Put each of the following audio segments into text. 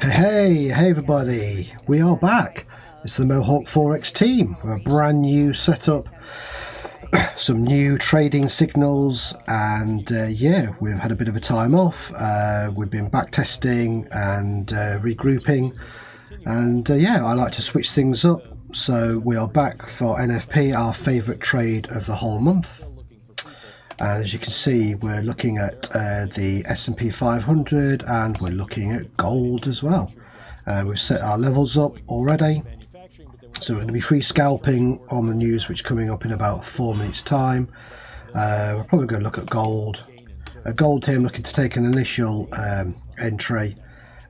Hey everybody, we are back. It's the Mohawk Forex team. We're a brand new setup, some new trading signals, and yeah, we've had a bit of a time off. We've been back testing and regrouping, and yeah, I like to switch things up. So we are back for NFP, our favourite trade of the whole month. And as you can see, we're looking at the S&P 500 and we're looking at gold as well. We've set our levels up already, so we're going to be free scalping on the news, which is coming up in about 4 minutes time. We're probably going to look at gold. Gold here, I'm looking to take an initial entry,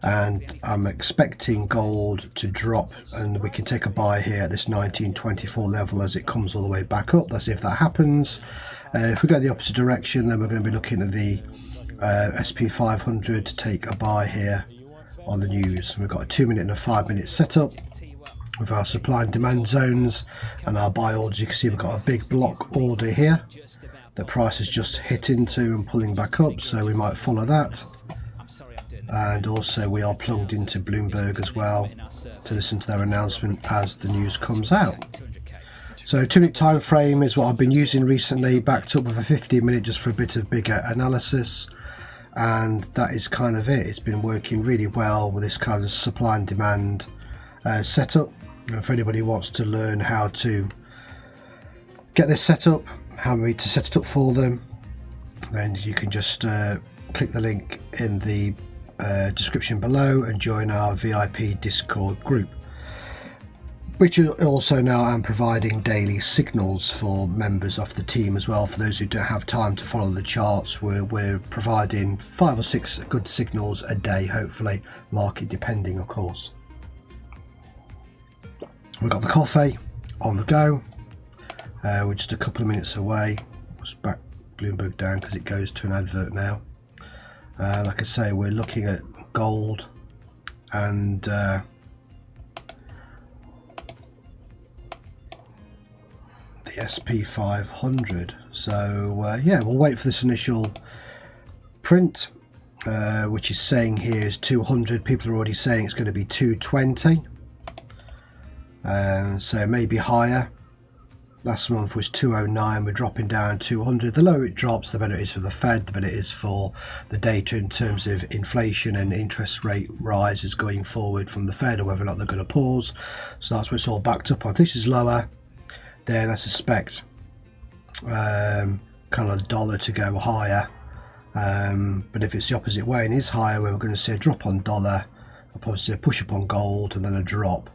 and I'm expecting gold to drop, and we can take a buy here at this 1924 level as it comes all the way back up. Let's see if that happens. If we go the opposite direction, then we're going to be looking at the SP 500 to take a buy here on the news. We've got a 2 minute and a 5 minute setup with our supply and demand zones and our buy orders. You can see we've got a big block order here. The price is just hit into and pulling back up, so we might follow that. And also we are plugged into Bloomberg as well to listen to their announcement as the news comes out. So 2 minute time frame is what I've been using recently, backed up with a 15 minute just for a bit of bigger analysis, and that is kind of it. It's been working really well with this kind of supply and demand setup. If anybody wants to learn how to get this set up, how me to set it up for them, then you can just click the link in the description below and join our VIP Discord group, which also now I'm providing daily signals for members of the team as well. For those who don't have time to follow the charts, we're providing 5 or 6 good signals a day, hopefully, market depending of course. We've got the coffee on the go. We're just a couple of minutes away. Let's back Bloomberg down because it goes to an advert now. Like I say, we're looking at gold and the SP 500. So yeah, we'll wait for this initial print, which is saying here is 200. People are already saying it's going to be 220, so maybe higher. Last month was 209. We're dropping down 200. The lower it drops, the better it is for the Fed, the better it is for the data in terms of inflation and interest rate rises going forward from the Fed, or whether or not they're going to pause. So that's what it's all backed up on. If this is lower, then I suspect kind of the dollar to go higher. But if it's the opposite way and is higher, we're going to see a drop on dollar, I'll probably see a push up on gold and then a drop.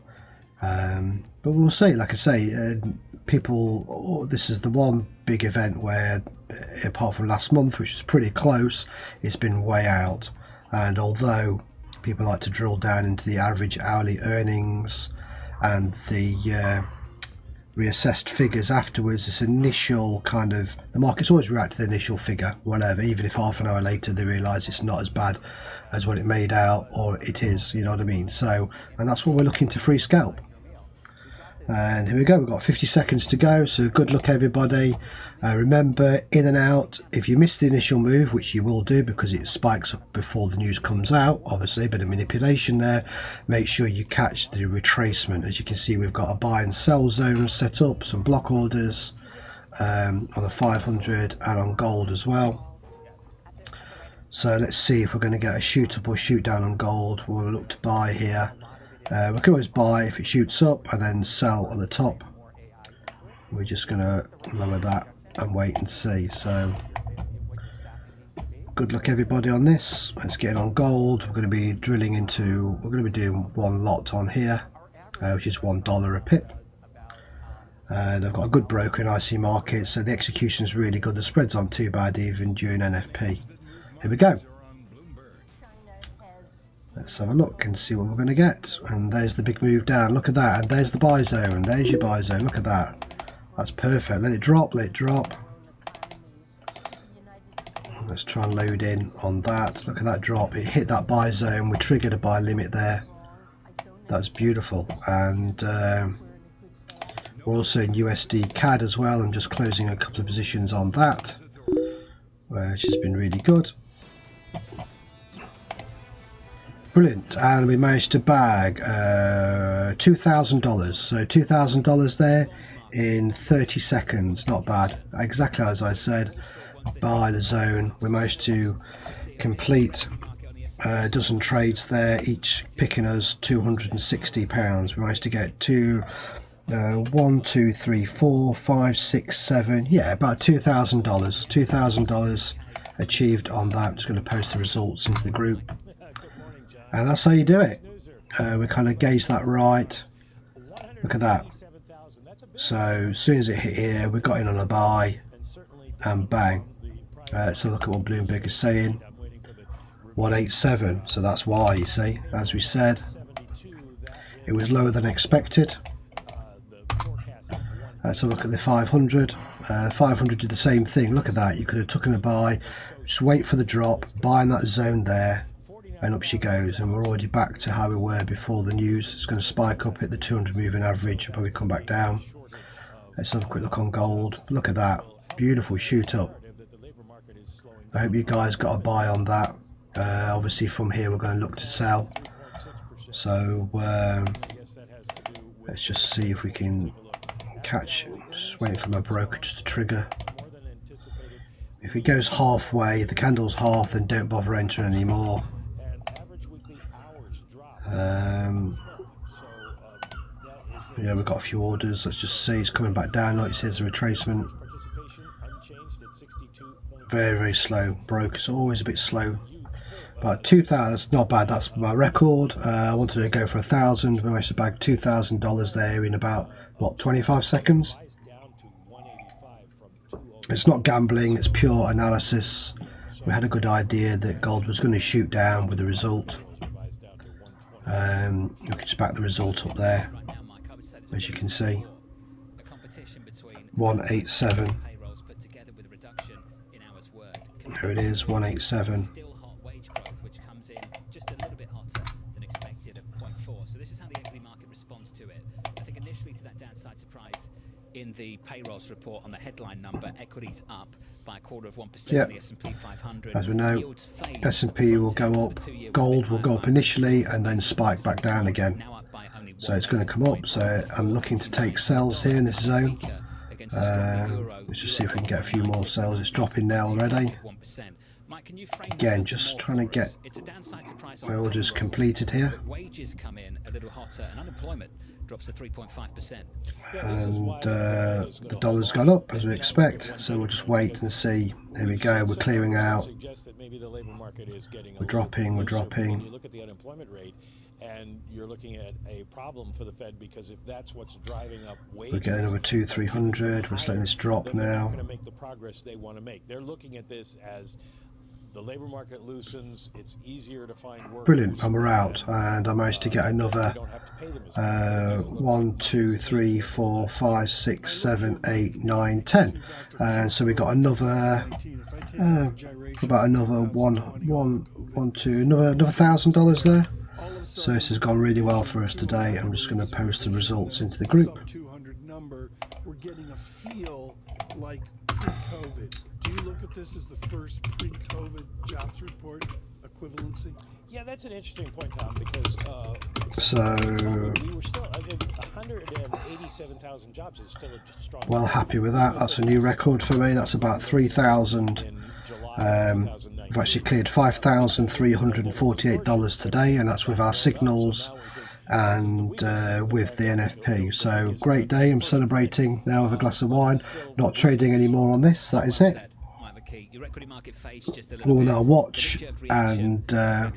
But we'll see. Like I say, people, this is the one big event where, apart from last month, which was pretty close, it's been way out. And although people like to drill down into the average hourly earnings and the reassessed figures afterwards, this initial kind of, the markets always react to the initial figure, whatever, even if half an hour later they realise it's not as bad as what it made out, or it is, you know what I mean. So, and that's what we're looking to free scalp. And here we go, we've got 50 seconds to go, so good luck everybody. Remember, in and out, if you miss the initial move, which you will do because it spikes up before the news comes out, obviously a bit of manipulation there, make sure you catch the retracement. As you can see, we've got a buy and sell zone set up, some block orders on the 500 and on gold as well. So let's see if we're going to get a shoot up or shoot down on gold. We'll look to buy here. We can always buy if it shoots up and then sell at the top. We're just going to lower that and wait and see. So good luck everybody on this. Let's get on gold. We're going to be drilling into, we're going to be doing one lot on here, which is $1 a pip. And I've got a good broker in IC market, so the execution is really good. The spread's aren't too bad even during NFP. Here we go. Let's have a look and see what we're going to get. And there's the big move down. Look at that. And there's the buy zone. There's your buy zone. Look at that. That's perfect. Let it drop. Let it drop. Let's try and load in on that. Look at that drop. It hit that buy zone. We triggered a buy limit there. That's beautiful. And we're also in USD CAD as well. I'm just closing a couple of positions on that, which has been really good. Brilliant. And we managed to bag $2,000. So $2,000 there in 30 seconds. Not bad. Exactly as I said. Buy the zone. We managed to complete a dozen trades there, each picking us £260. We managed to get 1, 2, 3, 4, 5, 6, 7. Yeah, about $2,000. $2,000 achieved on that. I'm just going to post the results into the group. And that's how you do it. We kind of gauge that right. Look at that. So as soon as it hit here, we got in on a buy and bang. So look at what Bloomberg is saying. 187. So that's why, you see, as we said, it was lower than expected. Let's have a look at the 500. 500 did the same thing. Look at that. You could have taken a buy, just wait for the drop, buy in that zone there, and up she goes. And we're already back to how we were before the news. It's going to spike up, hit the 200 moving average, and probably come back down. Let's have a quick look on gold. Look at that. Beautiful shoot up. I hope you guys got a buy on that. Obviously from here we're going to look to sell. So let's just see if we can catch. Just waiting for my broker just to trigger. If it goes halfway, if the candle's half, then don't bother entering anymore. Yeah, we've got a few orders. Let's just see. It's coming back down. Like it says, a retracement. Very, very slow. Broker's always a bit slow. But 2,000, that's not bad. That's my record. I wanted to go for 1,000. We managed to bag $2,000 there in about, what, 25 seconds? It's not gambling, it's pure analysis. We had a good idea that gold was going to shoot down with the result. We can just back the result up there, as you can see. 187. There it is, 187. In the payrolls report on the headline number, equities up by 1/4%. Yep. The S&P 500. As we know, S&P will go up, gold will go up initially and then spike back down again. So it's going to come up. So I'm looking to take sells here in this zone. Let's just see if we can get a few more sells. It's dropping now already. Again, just trying to get my orders completed here. Wages come in a little hotter and unemployment drops to 3.5%. And the dollar's gone up as we expect, so we'll just wait and see. Here we go, we're clearing out. We're dropping. When you look at the unemployment rate, and you're looking at a problem for the Fed, because if that's what's driving up wages, we're getting over 200-300. We're just letting this drop now. Going to make the progress they want to make. They're looking at this as the labor market loosens, it's easier to find work. Brilliant, and we're out. And I managed to get another 1, 2, 3, 4, 5, 6, 7, 8, 9, 10. And so we got another about another another $1,000 there. So this has gone really well for us today. I'm just going to post the results into the group. We're getting a feel like pre-COVID. Do you look at this as the first pre-COVID jobs report equivalency? Yeah, that's an interesting point, Tom, because we were still 187,000 jobs is still a strong. Well, happy with that. That's a new record for me. That's about 3,000. We've actually cleared $5,348 today, and that's with our signals and with the NFP. So great day. I'm celebrating now with a glass of wine. Not trading anymore on this. That is it. key. Your equity market fades just a little We'll bit. now watch, and I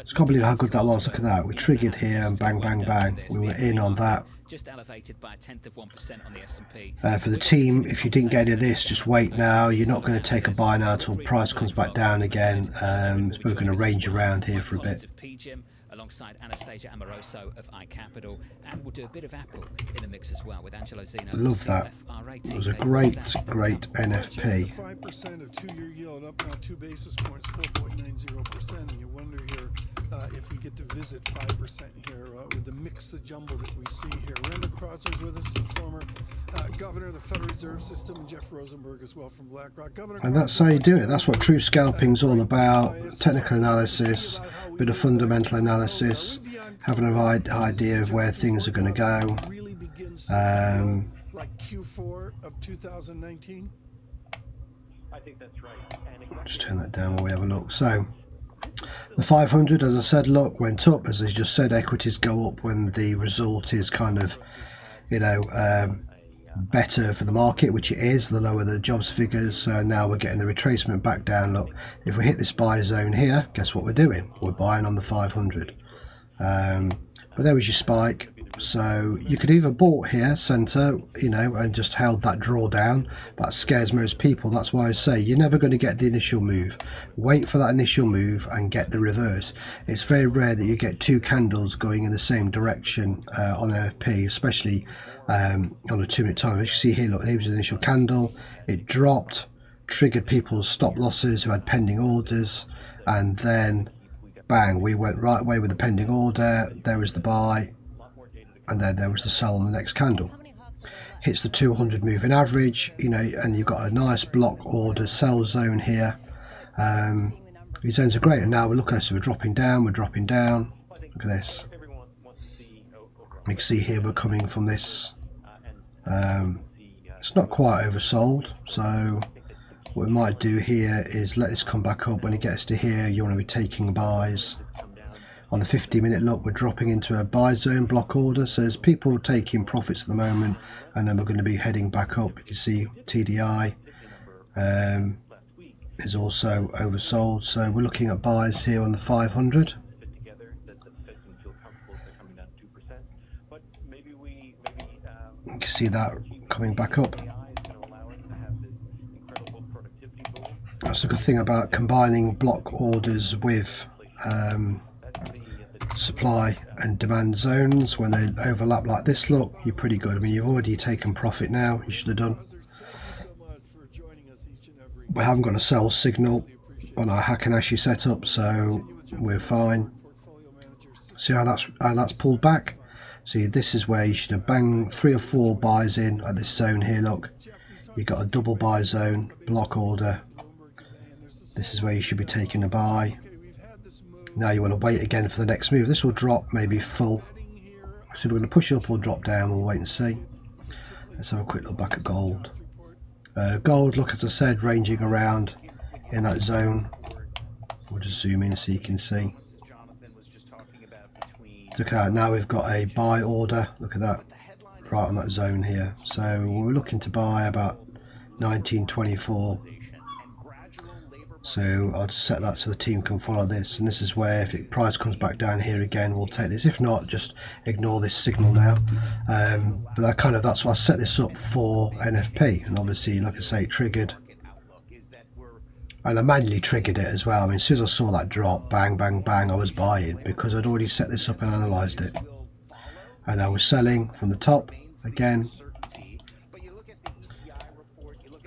just can't believe how good that was. Look at that. We triggered here and bang, bang, bang. We were in on that. Just elevated by 1/10 of 1% on the S&P. For the team, if you didn't get any of this, just wait now. You're not going to take a buy now until price comes back down again. We're going to range around here for a bit. Alongside Anastasia Amoroso of iCapital, and we'll do a bit of Apple in the mix as well with Angelo Zeno. Love that. It was a great NFP. 5% of 2-year yield up now 2 basis points, 4.90%, and you wonder here if we get to visit 5% here with the mix, the jumble that we see here. Randa Crosser's with us, the former governor of the Federal Reserve System, and Jeff Rosenberg as well from BlackRock. Governor, and that's how you do it. That's what true scalping's all about. Technical analysis, bit of fundamental analysis, having an idea of where things are going to go. Like Q4 of 2019. I think that's right. Just turn that down while we have a look. So the 500, as I said, look, went up. As I just said, equities go up when the result is kind of, you know, better for the market, which it is. The lower the jobs figures. So now we're getting the retracement back down. Look, if we hit this buy zone here, guess what we're doing? We're buying on the 500. But there was your spike. So you could either bought here center, you know, and just held that drawdown. That scares most people. That's why I say you're never going to get the initial move. Wait for that initial move and get the reverse. It's very rare that you get 2 candles going in the same direction on NFP, especially on a 2-minute time. As you see here, look, here was the initial candle. It dropped, triggered people's stop losses who had pending orders, and then bang, we went right away with the pending order. There was the buy. And then there was the sell on the next candle. Hits the 200 moving average, you know, and you've got a nice block order sell zone here. These zones are great, and now we're looking at this. We're dropping down. Look at this. You can see here we're coming from this. It's not quite oversold, so what we might do here is let this come back up. When it gets to here, you want to be taking buys. On the 50-minute look, we're dropping into a buy zone block order, so there's people taking profits at the moment, and then we're going to be heading back up. You can see TDI is also oversold, so we're looking at buys here on the 500. You can see that coming back up. That's the good thing about combining block orders with supply and demand zones. When they overlap like this, look, you're pretty good. I mean, you've already taken profit now. You should have done. We haven't got a sell signal on our Hakanashi setup, so we're fine. See how that's pulled back? See, this is where you should have banged 3 or 4 buys in at this zone here. Look, you've got a double buy zone, block order. This is where you should be taking a buy. Now you want to wait again for the next move. This will drop maybe full. So if we're going to push up or drop down, we'll wait and see. Let's have a quick look back at gold. Gold, look, as I said, ranging around in that zone. We'll just zoom in so you can see. Look at that, now we've got a buy order. Look at that, right on that zone here. So we're looking to buy about 1924. So I'll just set that so the team can follow this, and this is where if it price comes back down here again, we'll take this. If not, just ignore this signal now. But that's why I set this up for NFP, and obviously, like I say, it triggered, and I manually triggered it as well. I mean, as soon as I saw that drop, bang, bang, bang, I was buying because I'd already set this up and analysed it, and I was selling from the top again.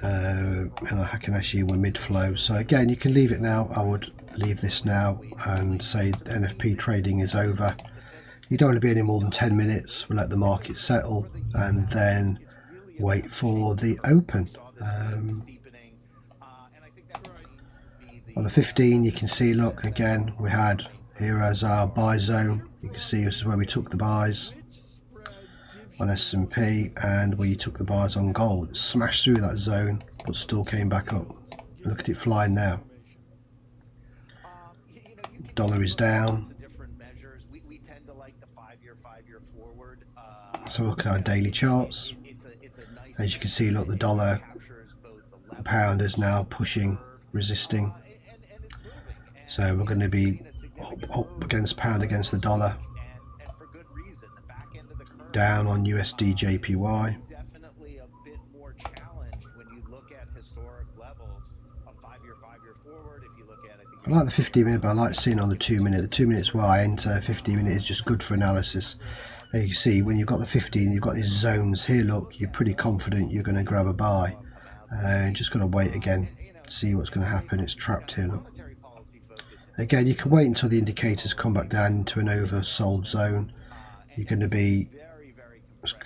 And I can actually we're mid-flow, so again you can leave it now. I would leave this now and say NFP trading is over. You don't want to be any more than 10 minutes. We'll let the market settle and then wait for the open. On the 15 you can see, look, again we had here as our buy zone. You can see this is where we took the buys on S&P and we took the buys on gold. It smashed through that zone but still came back up. Look at it flying now. Dollar is down. So look at our daily charts. As you can see, look, the dollar The pound is now pushing, resisting. So we're going to be up against pound against the dollar. Down on USD JPY. Definitely a bit more challenged when you look at historic levels of 5-year forward. If you look at it, I like the 15 minute, but I like seeing on the 2 minute. The 2 minutes where I enter, 15 minute is just good for analysis. And you can see when you've got the 15, you've got these zones here. Look, you're pretty confident you're going to grab a buy. Just got to wait again to see what's going to happen. It's trapped here. Look. Again, you can wait until the indicators come back down into an oversold zone. You're going to be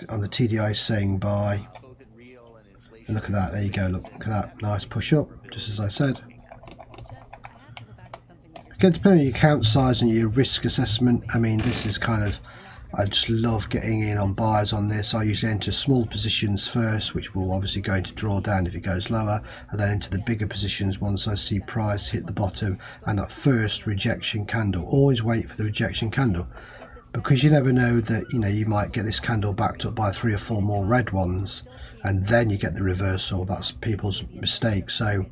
on the TDI saying buy. And look at that. There you go. Look at that. Nice push up, just as I said. Again, depending on your account size and your risk assessment, I mean, this is kind of, I just love getting in on buys on this. I usually enter small positions first, which will obviously going to draw down if it goes lower, and then into the bigger positions once I see price hit the bottom and that first rejection candle. Always wait for the rejection candle, because you never know that, you know, you might get this candle backed up by 3 or 4 more red ones, and then you get the reversal. That's people's mistake. So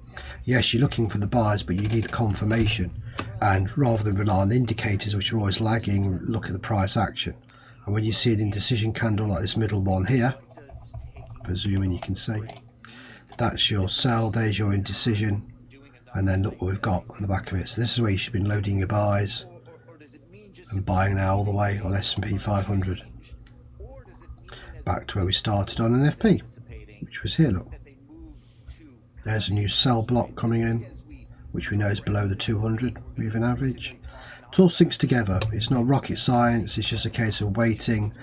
yes, you're looking for the buys, but you need confirmation, and rather than rely on the indicators, which are always lagging, look at the price action. And when you see an indecision candle like this middle one here, if I zoom in you can see, that's your sell, there's your indecision, and then look what we've got on the back of it. So this is where you should be loading your buys and buying now all the way on S&P 500. Back to where we started on NFP, which was here, look. There's a new sell block coming in, which we know is below the 200 moving average. It all syncs together. It's not rocket science, it's just a case of waiting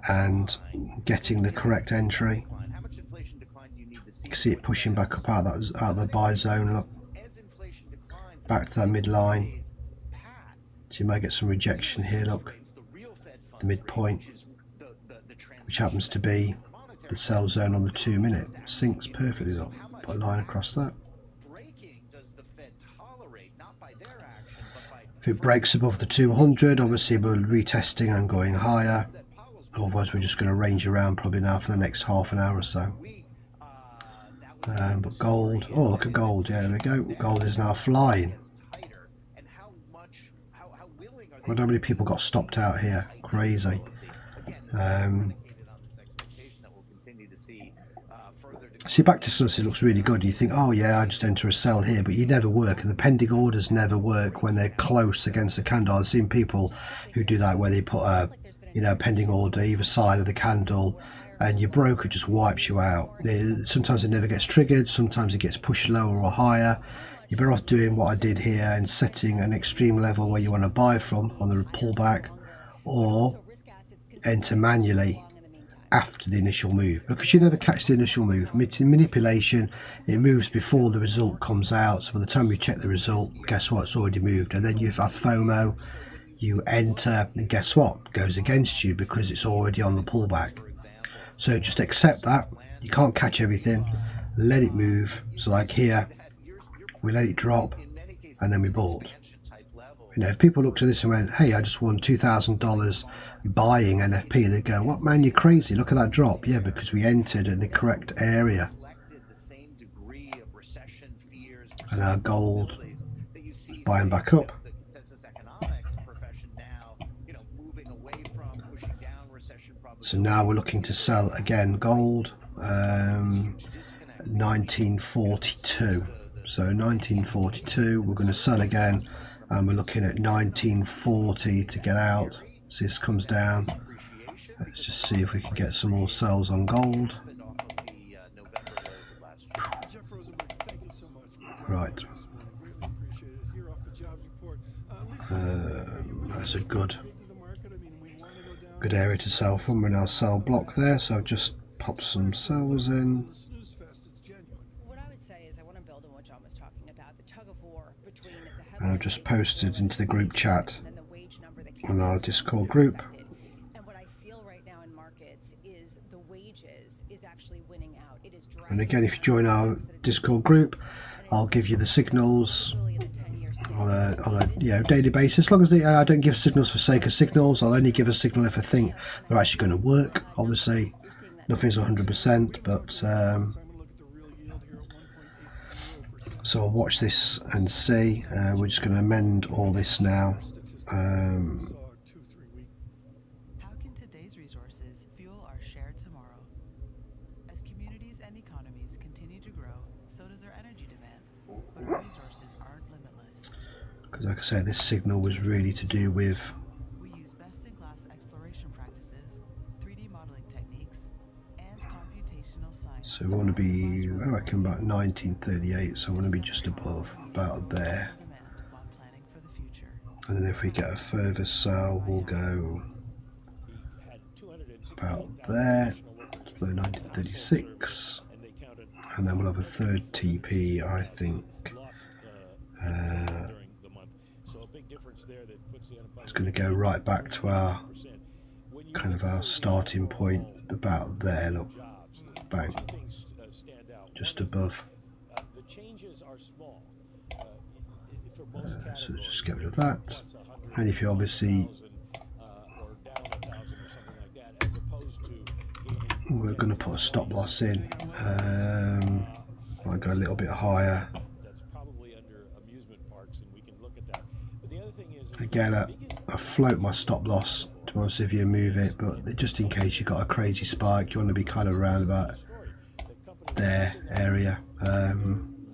and getting the correct entry. You can see it pushing back up out of the buy zone, look, back to that midline. So you might get some rejection here, look, the midpoint, which happens to be the sell zone on the 2 minute. Syncs perfectly, look, put a line across that. If it breaks above the 200, obviously we're retesting and going higher. Otherwise we're just going to range around probably now for the next half an hour or so. But gold, oh look at gold, yeah, there we go. Gold is now flying. I wonder how many people got stopped out here. Crazy. See, back to sus, it looks really good. You think, oh yeah, I just enter a sell here, but you never work, and the pending orders never work when they're close against the candle. I've seen people who do that, where they put a, you know, pending order either side of the candle, and your broker just wipes you out. Sometimes it never gets triggered, sometimes it gets pushed lower or higher. You're better off doing what I did here and setting an extreme level where you want to buy from on the pullback, or enter manually after the initial move, because you never catch the initial move. Manipulation, it moves before the result comes out, so by the time you check the result, guess what, it's already moved. And then you have FOMO, you enter, and guess what, it goes against you because it's already on the pullback. So just accept that. You can't catch everything, let it move. So like here, we let it drop and then we bought. You know, if people looked at this and went, hey, I just won $2,000 buying NFP, they'd go, what, man, you're crazy, look at that drop. Yeah, because we entered in the correct area. And our gold is buying back up. So now we're looking to sell again gold, 1942. So 1942, we're going to sell again. And we're looking at 1940 to get out. So this comes down. Let's just see if we can get some more sells on gold. Right. That's a good area to sell from. We're now sell block there, so I've just popped some sells in. And I've just posted into the group chat on our Discord group. And again, if you join our Discord group, I'll give you the signals on a daily basis. As long as I don't give signals for sake of signals, I'll only give a signal if I think they're actually going to work. Obviously, nothing's 100%, but So I'll watch this and see. We're just going to amend all this now. Saw 2-3 week. How can today's resources fuel our shared tomorrow? As communities and economies continue to grow, so does our energy demand. But our resources aren't limitless. Because like I say, this signal was really to do with, We use best-in-class exploration practices, 3D modeling techniques, and computational science. so we want to be, I reckon about 1938, so I want to be just above, about there. Demand while planning for the future. And then if we get a further sell, we'll go He had 260,000 about there, additional workers below 1936, and they counted and then we'll have a third TP, I think. lost during the month. So a big difference there that puts the unemployment It's going to go right back to our When you kind of our starting point, about there. Look, jobs, bang, two things stand out. just One is, above. the changes are small. For most So categories, just get rid of that. plus 100,000, And if you obviously, or down 1,000 or something like that, as opposed to gaining. we're going to put a stop loss in. Might go a little bit higher. That's probably under amusement parks, and we can look at that. But the other thing is Again, I float my stop loss to be honest if you move it, but just in case you got a crazy spike, you want to be kind of around about there area.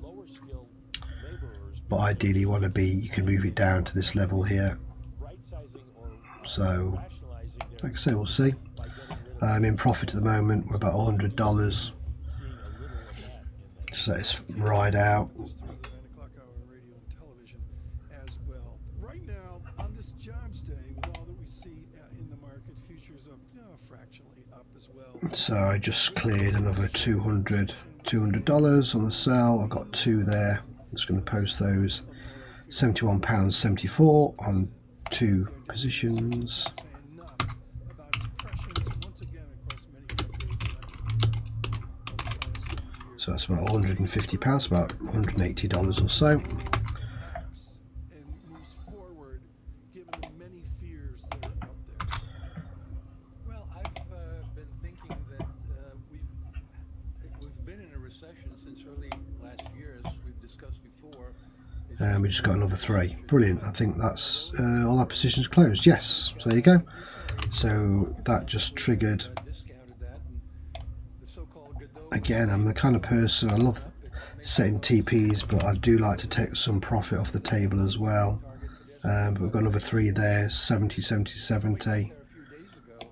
lower skilled laborers But ideally you want to be, you can move it down to this level here. right sizing or So rationalizing their like I say, we'll see. by getting rid of I'm in profit at the moment. We're about $100. seeing a little of that in that. So let's ride out. This through the 9 o'clock hour on radio and television as well. Right now, on this jobs day, with all that we see in the market, futures up fractionally up as well. So I just cleared another $200 on the sell. I've got two there. I'm just going to post those. £71.74 on two positions. Say enough about depressions once again across many countries over the last few years. So that's about £150, about $180 or so. Acts and moves forward given the many fears that are out there. Well, I've been thinking that we've been in a recession since early last year, as we've discussed before. And we just got another three. Brilliant. I think that's all our positions closed. Yes. So there you go. So that just triggered. Discounted that, and the so-called Godot. Again, I'm the kind of person, I love setting TPs, but I do like to take some profit off the table as well. But we've got another three there, 70, 70, 70.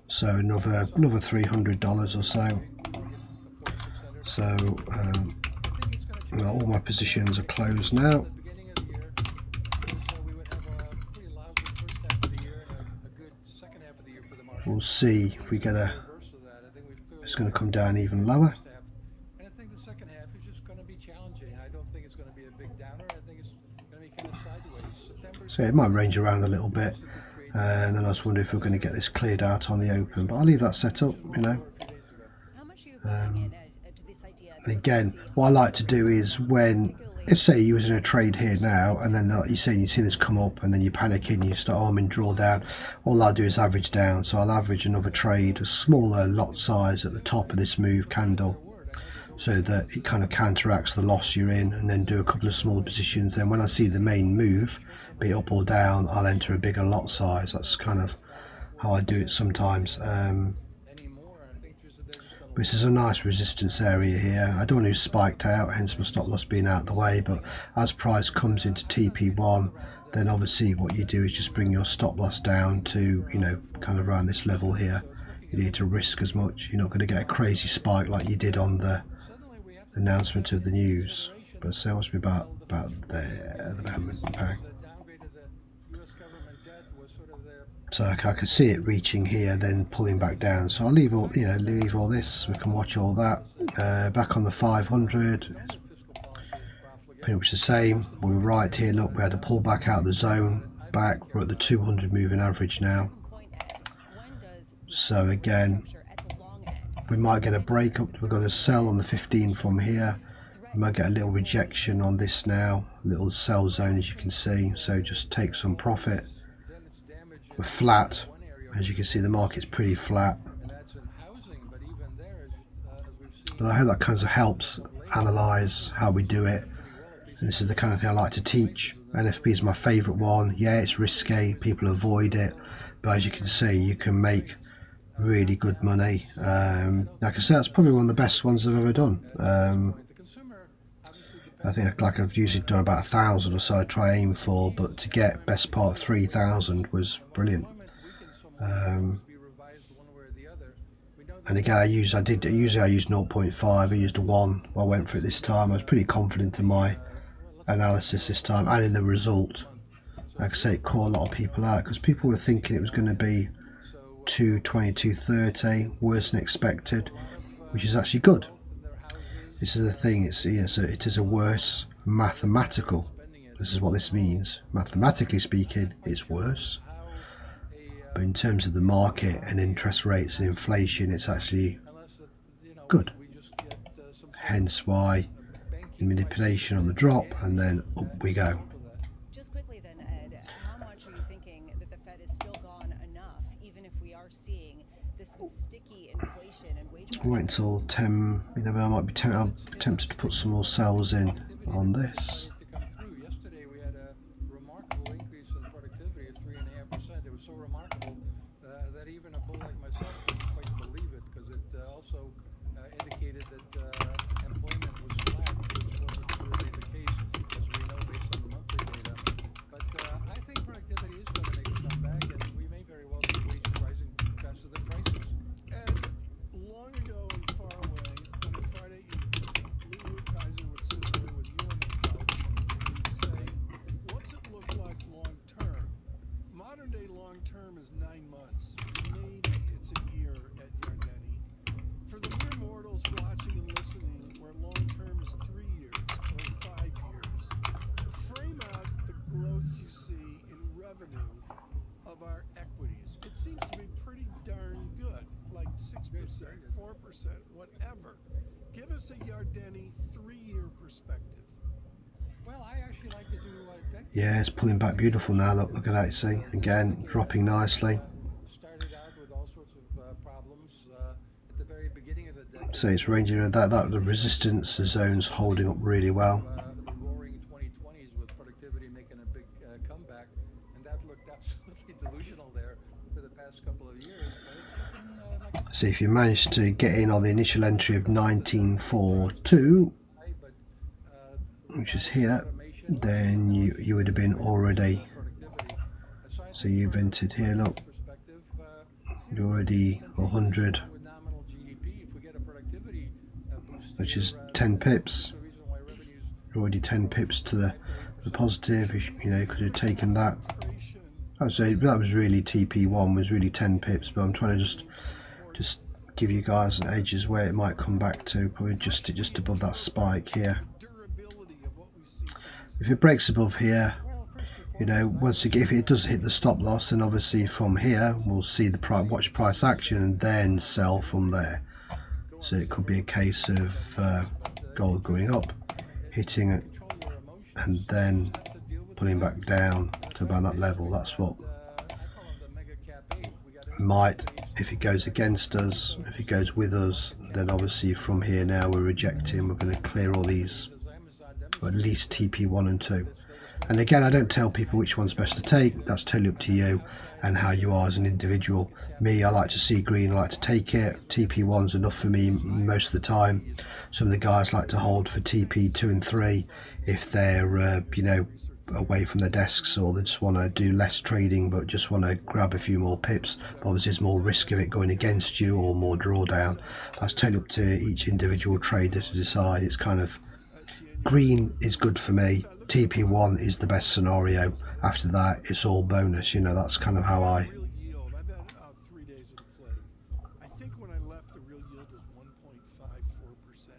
So another $300 or so. So all my positions are closed now. Beginning of the year, so we would have a pretty lousy first half of the year and a good second half of the year for the market. We'll see if we get a. Reverse of that, I think we've clearly It's going to come down even lower. first half. And I think the second half is just going to be challenging. I don't think it's going to be a big downer. I think it's going to be kind of sideways. September. So it might range around a little bit. And then I just wonder if we're going to get this cleared out on the open. But I'll leave that set up, you know. How much are you putting in to this idea? And again, what I like to do is when, if say you're using a trade here now, and then you see this come up, and then you panic and you start, oh, I'm in drawdown. All I'll do is average down. So I'll average another trade, a smaller lot size at the top of this move candle, so that it kind of counteracts the loss you're in, and then do a couple of smaller positions. Then when I see the main move, be it up or down, I'll enter a bigger lot size. That's kind of how I do it sometimes. This is a nice resistance area here. I don't want to spiked out, hence my stop loss being out of the way, but as price comes into TP1, then obviously what you do is just bring your stop loss down to, you know, kind of around this level here. You need to risk as much. You're not going to get a crazy spike like you did on the announcement of the news. But so it must be about there at the moment. Bang. So I can see it reaching here, then pulling back down. So I'll leave all, leave all this. We can watch all that. Back on the 500, pretty much the same. We were right here. Look, we had to pull back out of the zone. Back, we're at the 200 moving average now. So again, we might get a break up. We're going to sell on the 15 from here. We might get a little rejection on this now, little sell zone as you can see. So just take some profit. We're flat, as you can see the market's pretty flat, but I hope that kind of helps analyze how we do it. And this is the kind of thing I like to teach. NFP is my favourite one. Yeah, it's risky, people avoid it, but as you can see, you can make really good money. Like I said, it's probably one of the best ones I've ever done. I think I've usually done about 1,000 or so I try aim for, but to get best part of 3,000 was brilliant. And again, I use 0.5, I used a 1. I went for it this time. I was pretty confident in my analysis this time and in the result. Like I say, it caught a lot of people out because people were thinking it was going to be 220, 230, worse than expected, which is actually good. This is the thing, it is a worse mathematical. This is what this means. Mathematically speaking, it's worse. But in terms of the market and interest rates and inflation, it's actually good. Hence why the manipulation on the drop, and then up we go. Just quickly then, Ed, how much are you thinking that the Fed is still gone enough, even if we are seeing this sticky inflation and wage? Wait until 10. You know, I might be tempted to put some more sells in on this. Yesterday we had a remarkable increase in productivity of 3.5%. It was so remarkable that even a bull like myself couldn't quite believe it, because it also indicated that employment was flat, which wasn't really the case, as we know based on the monthly data. But I think productivity is going to make a comeback, and we may very well see wages rising faster than prices. And long ago and far away, on a Friday evening, Lou Kaiser would sit there with you on the couch and he'd say, what's it look like long term? Modern day long term is 9 months. Maybe it's a year at Yardeni. For the mere mortals watching and listening, where long term is 3 years or 5 years, frame out the growth you see in revenue of our equities. It seems to be pretty darn good, like 6%, 4%, whatever. Give us a Yardeni 3-year perspective. Well, I actually like to do Yeah, it's pulling back beautiful now. Look at that, you see. Again, dropping nicely. started out with all sorts of problems at the very beginning of the decade. So it's ranging at that the resistance zone's holding up really well. The roaring 2020s with productivity making a big comeback, and that looked absolutely delusional there for the past couple of years. But it's looking like See if you managed to get in on the initial entry of 1942, which is here, then you would have been already. So you've entered here, look, you're already 100, which is 10 pips. You're already 10 pips to the positive. You know, you could have taken that. I'd say that was really TP1 was really 10 pips, but I'm trying to just give you guys an edges where it might come back to, probably just above that spike here. If it breaks above here, you know, if it does hit the stop loss, then obviously from here we'll see the watch price action and then sell from there. So it could be a case of gold going up, hitting it, and then pulling back down to about that level. That's what might, if it goes against us, if it goes with us, then obviously from here now we're rejecting. We're going to clear all these, or at least TP1 and 2. And again, I don't tell people which one's best to take. That's totally up to you and how you are as an individual. Me, I like to see green, I like to take it. TP1's enough for me most of the time. Some of the guys like to hold for TP2 and 3 if they're you know, away from their desks, or they just want to do less trading but just want to grab a few more pips. But obviously there's more risk of it going against you or more drawdown. That's totally up to each individual trader to decide. It's kind of, green is good for me, TP1 is the best scenario. After that it's all bonus, you know. That's kind of how I Real yield, I've had 3 days of the play. I think when I left, the real yield was 1.54%.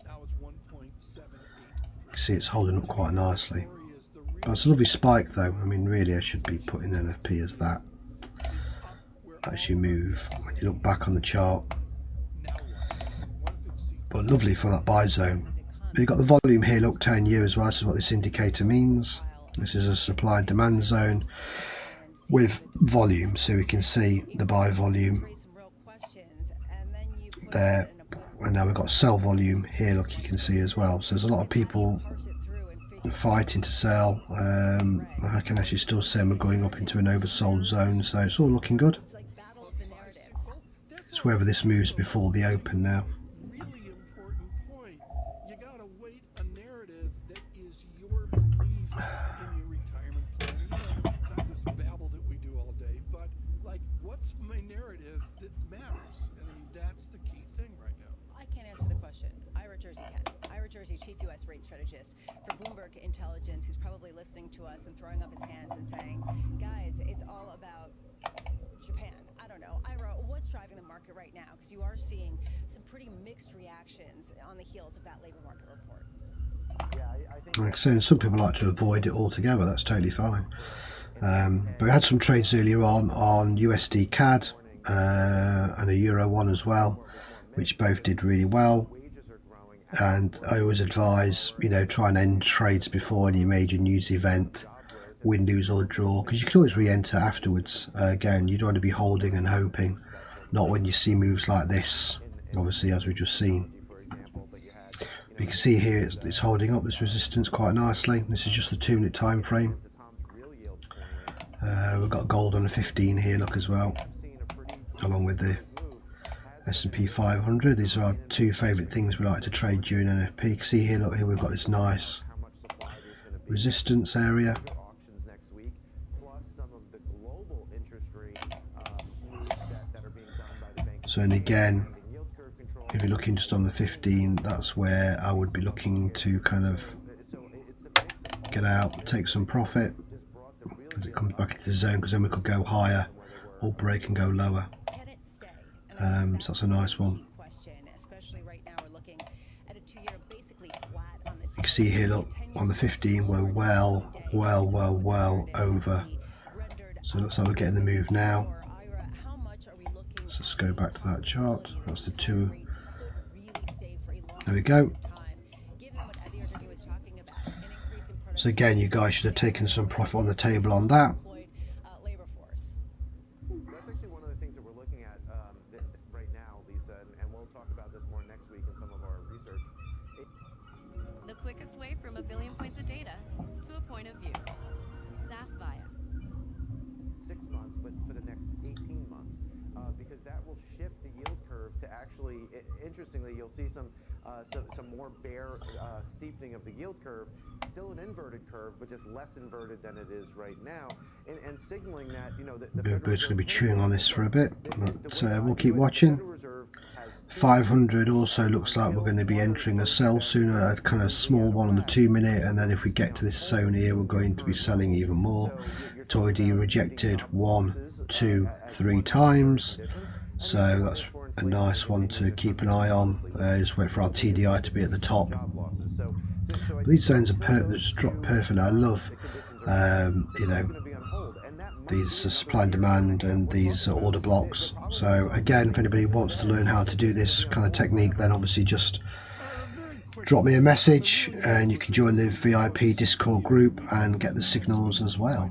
Now it's 1.78%. see it's holding up quite nicely. But it's a lovely spike though. I mean, really I should be putting NFP as that as you move, when you look back on the chart. But lovely for that buy zone. You've got the volume here, look, 10-year as well. This is what this indicator means. This is a supply and demand zone with volume, so we can see the buy volume there. And now we've got sell volume here, look, you can see as well. So there's a lot of people fighting to sell. I can actually still say we're going up into an oversold zone, so it's all looking good. It's like battle of the narratives. It's whether this moves before the open now. Really important point. You gotta weight a narrative that is your belief in your retirement plan. You know, not this babble that we do all day, but like, what's my narrative that matters? And I mean, that's the key thing right now. I can't answer the question. Ira Jersey can. Ira Jersey, chief U.S. rate strategist for Bloomberg Intelligence, who's probably listening to us and throwing up his hands and saying, guys, it's all about Japan. I don't know. Ira, what's driving the market right now? Because you are seeing some pretty mixed reactions on the heels of that labor market report. Like I said, some people like to avoid it altogether. That's totally fine. But we had some trades earlier on USD CAD and a Euro one as well, which both did really well. And I always advise, you know, try and end trades before any major news event, win, lose or draw, because you can always re-enter afterwards. Again, you don't want to be holding and hoping, not when you see moves like this, obviously, as we've just seen. But you can see here it's holding up this resistance quite nicely. This is just the 2-minute time frame. We've got gold on the 15 here, look, as well, along with the S&P 500. These are our two favourite things we like to trade during NFP. You can see here, look, here we've got this nice resistance area. So, and again, if you're looking just on the 15, that's where I would be looking to kind of get out, take some profit as it comes back into the zone, because then we could go higher or break and go lower. So that's a nice one. You can see here, look, on the 15 we're well over. So it looks like we're getting the move now. So let's go back to that chart. That's the 2. There we go. So again, you guys should have taken some profit on the table on that. Quickest way from a billion points of data to a point of view. SAS via 6 months, but for the next 18 months, because that will shift the yield curve to actually, interestingly, you'll see some more bear steepening of the yield curve. Still an inverted curve, but just less inverted than it is right now, and signaling that, you know, the We're going to be chewing on this for a bit, but we'll keep watching. 500 also looks like we're going to be entering a sell sooner, a kind of small one on the 2-minute, and then if we get to this zone here, we're going to be selling even more. It's already rejected 1, 2, 3 times, so that's a nice one to keep an eye on. Just wait for our TDI to be at the top. But these zones are just dropped perfectly. I love, you know, these supply and demand and these order blocks. So again, if anybody wants to learn how to do this kind of technique, then obviously just drop me a message and you can join the VIP Discord group and get the signals as well.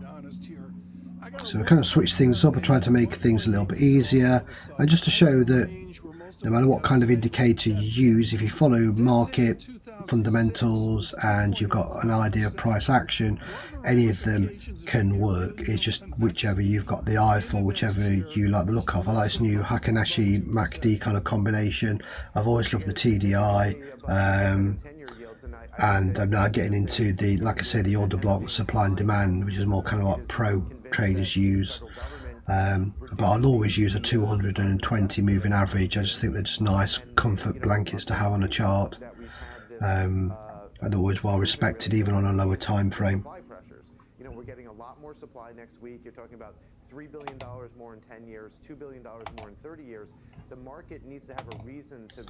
So I kind of switch things up. I try to make things a little bit easier, and just to show that no matter what kind of indicator you use, if you follow market fundamentals and you've got an idea of price action, any of them can work. It's just whichever you've got the eye for, whichever you like the look of. I like this new Hakanashi MACD kind of combination. I've always loved the TDI, and I'm now getting into the, like I say, the order block supply and demand, which is more kind of what pro traders use. But I'll always use a 220 moving average. I just think they're just nice comfort blankets to have on a chart, and they're always well respected even on a lower time frame. You know, we're getting a lot more supply next week. You're talking about $3 billion more in 10 years, $2 billion more in 30 years. The market needs to have a reason to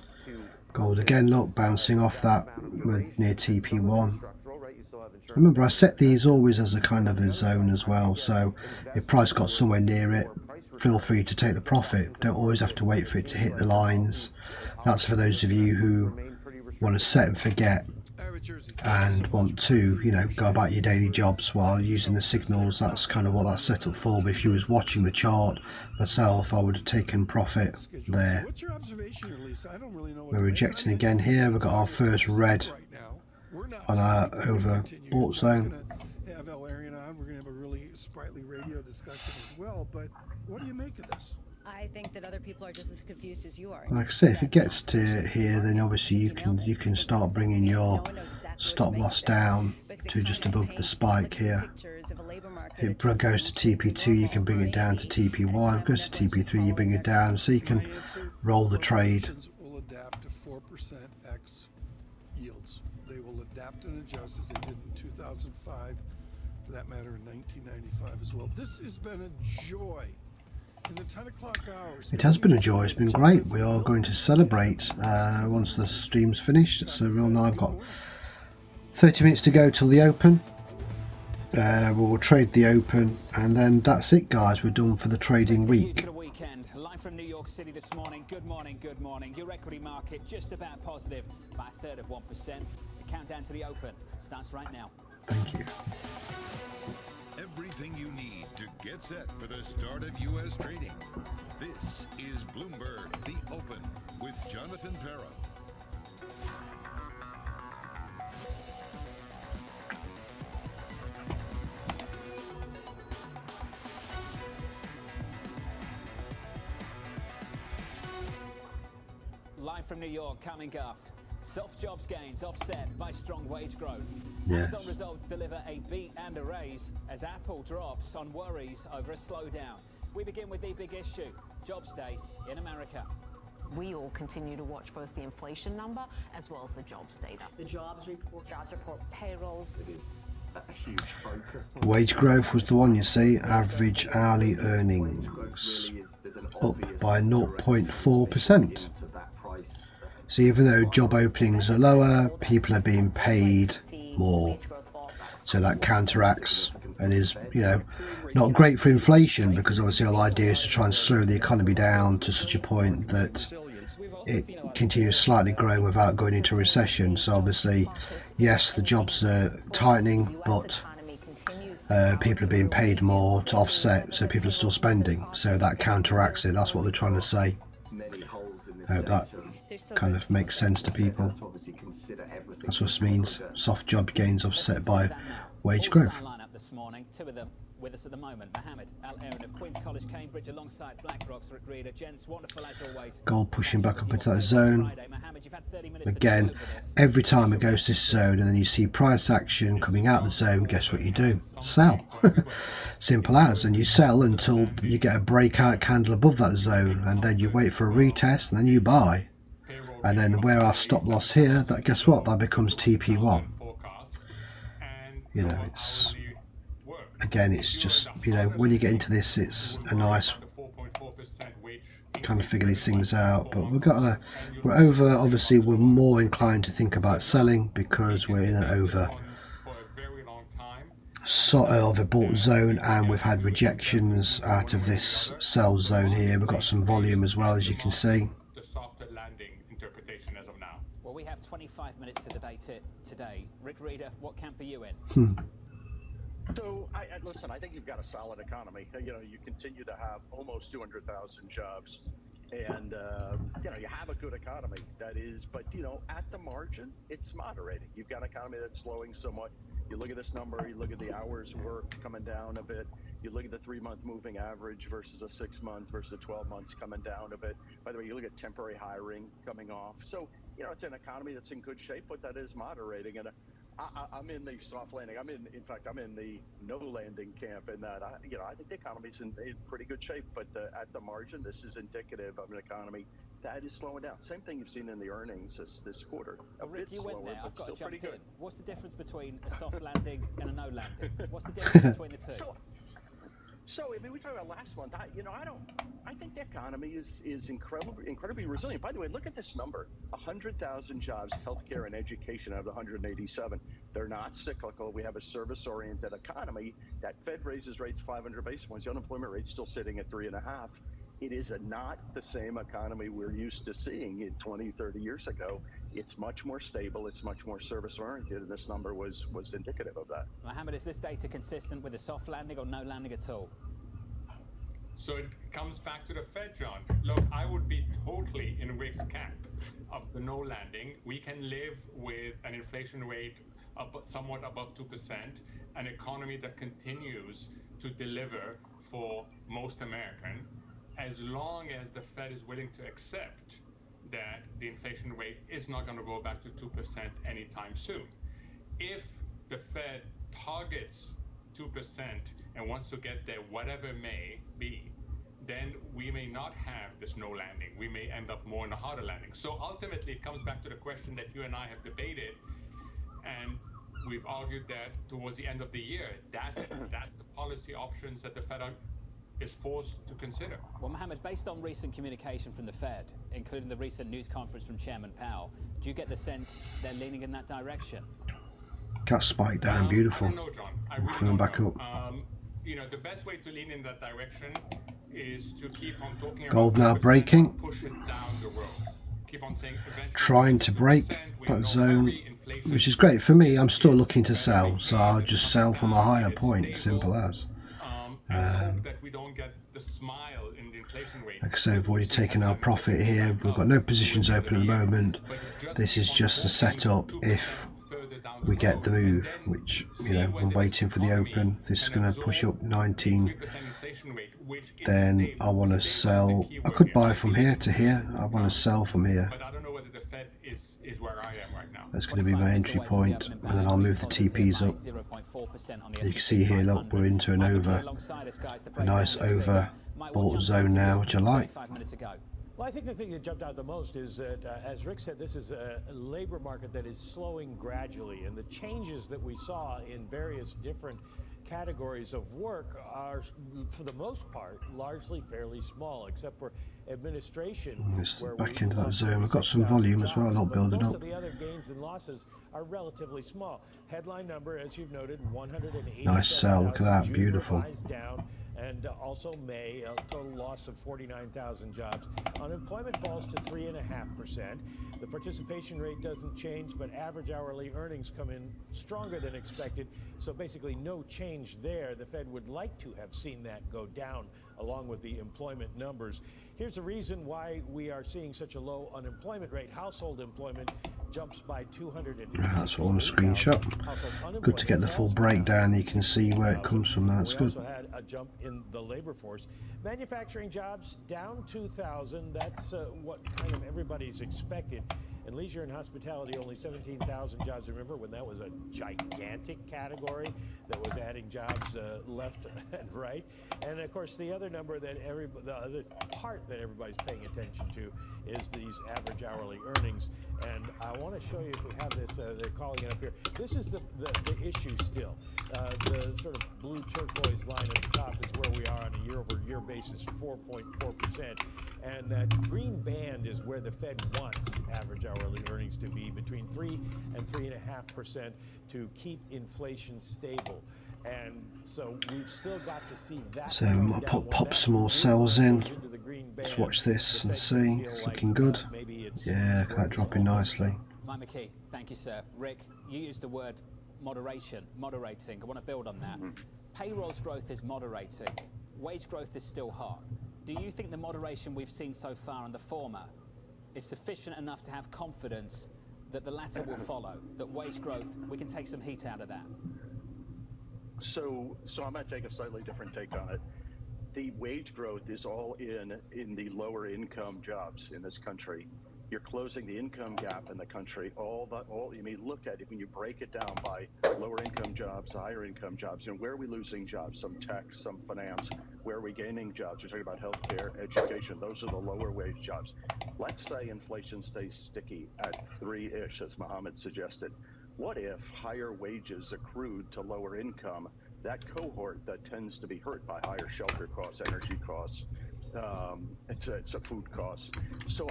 gold again, look, bouncing off that near TP1. Remember, I set these always as a kind of a zone as well, so if price got somewhere near it, feel free to take the profit. Don't always have to wait for it to hit the lines. That's for those of you who want to set and forget and want to, you know, go about your daily jobs while using the signals. That's kind of what that's set up for. But if you was watching the chart myself, I would have taken profit there. We're rejecting again here. We've got our first red We're not on our sleeping. We're gonna continue. overbought John's zone. gonna have Valerian on. We're gonna have a really sprightly radio discussion as well. But what do you make of this? I think that other people are just as confused as you are. Like I say, if it gets to here, then obviously you can start bringing your stop loss down to just above the spike here. If it goes to TP2, you can bring it down to TP1. If it goes to TP3, you bring it down, so you can roll the trade. Will adapt to 4% X yields. They will adapt and adjust as they did in 2005, for that matter in 1995 as well. This has been a joy. In the 10 o'clock hours, It has been a joy. It's been great. We are going to celebrate once the stream's finished. So real now I've got 30 minutes to go till the open. We will trade the open, and then that's it, guys. We're done for the trading week. Live from New York City this morning. Good morning, good morning. Your equity market just about positive by a third of 1%. The countdown to the open starts right now. Thank you. Everything you need to get set for the start of U.S. trading. This is Bloomberg The Open with Jonathan Farrow. Live from New York, coming off. Soft jobs gains offset by strong wage growth. Yes. Amazon results deliver a beat and a raise as Apple drops on worries over a slowdown. We begin with the big issue, jobs day in America. We all continue to watch both the inflation number as well as the jobs data. The jobs report, payrolls. It is a huge focus. Wage growth was the one, you see. Average hourly earnings up by 0.4%. So even though job openings are lower, people are being paid more. So that counteracts and is, you know, not great for inflation, because obviously the whole idea is to try and slow the economy down to such a point that it continues slightly growing without going into recession. So obviously, yes, the jobs are tightening, but people are being paid more to offset, so people are still spending. So that counteracts it. That's what they're trying to say. I hope that kind of makes sense to people. That's what it means. Soft job gains offset by wage growth. This morning, two of them with us at the moment. Mohammed Al-Aaron of Queen's College, Cambridge, alongside BlackRock's Rick Reader. Gents, wonderful as always. Gold pushing back up into that zone. Again, every time it goes to this zone and then you see price action coming out of the zone, guess what you do? Sell. Simple as. And you sell until you get a breakout candle above that zone, and then you wait for a retest, and then you buy. And then where our stop loss here, that, guess what? That becomes TP1. You know, it's, again, it's just, you know, when you get into this, it's a nice kind of figure these things out. But we're over, obviously we're more inclined to think about selling because we're in an overbought zone, and we've had rejections out of this sell zone here. We've got some volume as well, as you can see. Well, we have 25 minutes to debate it today. Rick Reader, what camp are you in? So, listen, I think you've got a solid economy. You know, you continue to have almost 200,000 jobs, and you know, you have a good economy. That is, but you know, at the margin, it's moderating. You've got an economy that's slowing somewhat. You look at this number, you look at the hours worked coming down a bit. You look at the 3-month moving average versus a 6-month versus a 12 months coming down a bit. By the way, you look at temporary hiring coming off. So, you know, it's an economy that's in good shape, but that is moderating. And I'm in the soft landing. In fact, I'm in the no landing camp in that, you know, I think the economy's in pretty good shape, but at the margin, this is indicative of an economy that is slowing down. Same thing you've seen in the earnings this quarter. Rick, you went there. I've got to jump in. What's the difference between a soft landing and a no landing? What's the difference between the two? So I mean, we talked about last month. I think the economy is incredibly resilient. By the way, look at this number: 100,000 jobs, healthcare and education out of the 187. They're not cyclical. We have a service-oriented economy. That Fed raises rates 500 basis points. The unemployment rate's still sitting at 3.5. It is not the same economy we're used to seeing 20, 30 years ago. It's much more stable. It's much more service-oriented, and this number was indicative of that. Mohammed, is this data consistent with a soft landing or no landing at all? So it comes back to the Fed, John. Look, I would be totally in Rick's camp. of the no landing. We can live with an inflation rate somewhat above 2%, an economy that continues to deliver for most American, as long as the Fed is willing to accept that the inflation rate is not going to go back to 2% anytime soon. If the Fed targets 2% and wants to get there, whatever may be, then we may not have this no landing. We may end up more in a harder landing. So ultimately, it comes back to the question that you and I have debated, and we've argued that towards the end of the year, that's the policy options that the Fed is forced to consider. Well, Mohammed, based on recent communication from the Fed, including the recent news conference from Chairman Powell, do you get the sense they're leaning in that direction? Got spiked down, beautiful. I don't know, John. I really Coming back know. up. You know, the best way to lean in that direction is to keep on talking Gold about now breaking. push it down the road. Keep on saying eventually Trying to break that zone, which is great for me. I'm still looking to sell, so I'll just sell from a higher point, simple as. that we don't get the smile in the inflation rate. Like I say, we've already taken our profit here. We've got no positions open at the moment. This is just a setup if we get the move, which, you know, I'm waiting for the open. This is going to push up 19. Then I want to sell. I could buy from here to here. I want to sell from here. But I don't know whether the Fed is where I am right now. That's going to be my entry point, and then I'll move the TPs up. You can see here, look, we're into an over, a nice over bought zone now, which I like. Well, I think the thing that jumped out the most is that, as Rick said, this is a labor market that is slowing gradually, and the changes that we saw in various different categories of work are, for the most part, largely fairly small, except for administration. Back into that zone. We've got some volume as well, not building most up. of the other gains and losses are relatively small. Headline number, as you've noted, 180. Nice sell. Look at that, beautiful. Down, and also May, a total loss of 49,000 jobs. Unemployment falls to 3.5%. The participation rate doesn't change, but average hourly earnings come in stronger than expected. So basically no change there. The Fed would like to have seen that go down along with the employment numbers. Here's the reason why we are seeing such a low unemployment rate. Household employment jumps by 200. That's what I want to screenshot. Good to get the full breakdown. You can see where it comes from. That's good. We also had a jump in the labor force. Manufacturing jobs down 2,000. That's what kind of everybody's expected. And leisure and hospitality, only 17,000 jobs. Remember when that was a gigantic category that was adding jobs left and right? And of course, the other number that the other part that everybody's paying attention to is these average hourly earnings. And I want to show you, if we have this, they're calling it up here. This is the issue still. The sort of blue turquoise line at the top is where we are on a year-over-year basis, 4.4%. And that green band is where the Fed wants average hourly earnings to be, between 3 and 3.5%, to keep inflation stable. And so we've still got to see that. So we might pop some more cells in. Let's watch this and see. It's looking good. Yeah, that dropping nicely. Mike McKee, thank you, sir. Rick, you used the word moderating. I want to build on that. Payrolls growth is moderating. Wage growth is still hot. Do you think the moderation we've seen so far on the former is sufficient enough to have confidence that the latter will follow, that wage growth, we can take some heat out of that? So I'm going to take a slightly different take on it. The wage growth is all in the lower income jobs in this country. You're closing the income gap in the country. All you may look at it when you break it down by lower income jobs, higher income jobs. And where are we losing jobs? Some tech, some finance. Where are we gaining jobs? We're talking about healthcare, education. Those are the lower wage jobs. Let's say inflation stays sticky at 3-ish, as Mohammed suggested. What if higher wages accrued to lower income, that cohort that tends to be hurt by higher shelter costs, energy costs, it's a food cost. So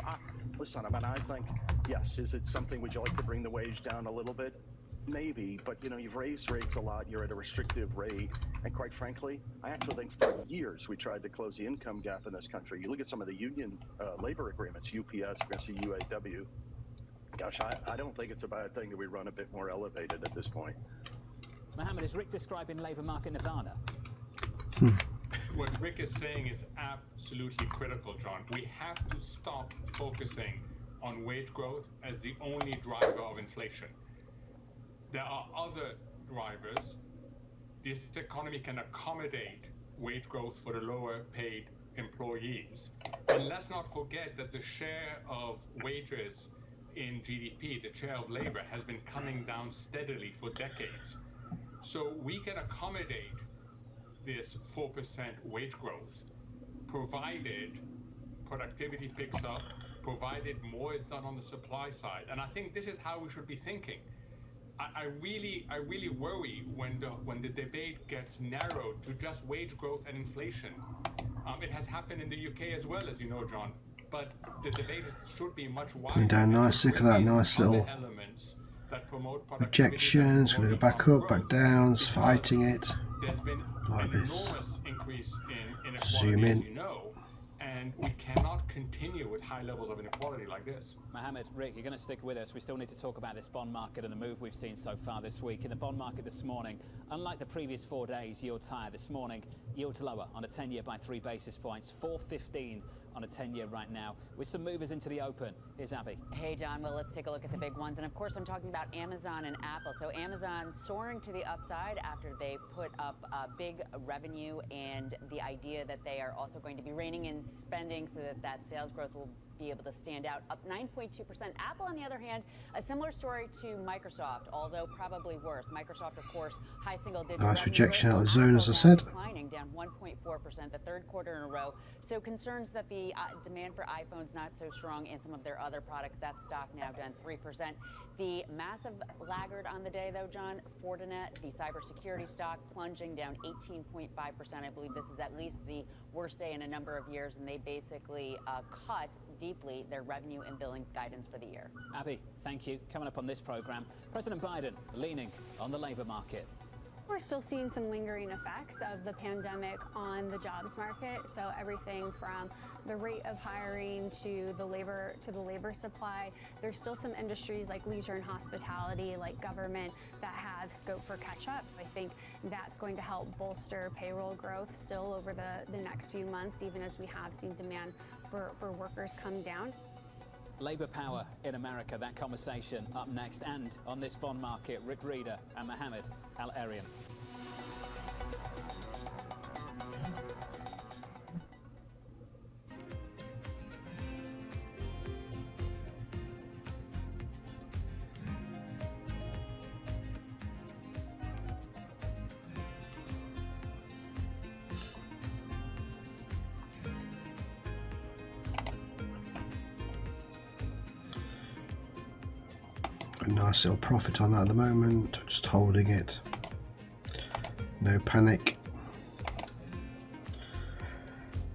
listen, I mean, I think, yes, is it something, would you like to bring the wage down a little bit? Maybe, but you know, you've raised rates a lot, you're at a restrictive rate, and quite frankly, I actually think for years we tried to close the income gap in this country. You look at some of the union labor agreements, UPS, we're going to see UAW. Gosh, I don't think it's a bad thing that we run a bit more elevated at this point. Mohammed, is Rick describing labor market nirvana? What Rick is saying is absolutely critical, John. We have to stop focusing on wage growth as the only driver of inflation. There are other drivers. This economy can accommodate wage growth for the lower paid employees. And let's not forget that the share of wages in GDP, the share of labor, has been coming down steadily for decades. So we can accommodate this 4% wage growth, provided productivity picks up, provided more is done on the supply side. And I think this is how we should be thinking. I really worry when the debate gets narrowed to just wage growth and inflation. It has happened in the UK as well, as you know, John. But the debate should be much wider. Coming down nice, look at that nice little rejection. It's going to go back up, back down, it's fighting it like this. Zoom in. And we cannot continue with high levels of inequality like this. Mohammed, Rick, you're going to stick with us. We still need to talk about this bond market and the move we've seen so far this week. In the bond market this morning, unlike the previous 4 days, yields higher. This morning, yields lower on a 10-year by 3 basis points, 4.15 on a 10-year right now, with some movers into the open. Here's Abby. Hey, John. Well, let's take a look at the big ones. And of course, I'm talking about Amazon and Apple. So Amazon soaring to the upside after they put up big revenue and the idea that they are also going to be reining in spending so that sales growth will be able to stand out, up 9.2%. Apple, on the other hand, a similar story to Microsoft, although probably worse. Microsoft, of course, high single-digit. Nice rejection out of the zone, as I said. Declining, down 1.4%, the third quarter in a row. So concerns that the demand for iPhones not so strong and some of their other products. That stock now down 3%. The massive laggard on the day, though, John, Fortinet, the cybersecurity stock, plunging down 18.5%. I believe this is at least the worst day in a number of years, and they basically cut deeply their revenue and billings guidance for the year. Abby, thank you. Coming up on this program, President Biden leaning on the labor market. We're still seeing some lingering effects of the pandemic on the jobs market. So everything from the rate of hiring to the labor supply. There's still some industries like leisure and hospitality, like government, that have scope for catch-up. I think that's going to help bolster payroll growth still over the next few months, even as we have seen demand for workers come down. Labor power in America, that conversation up next. And on this bond market, Rick Reeder and Mohammed Al-Arian. A nice little profit on that at the moment, just holding it, no panic.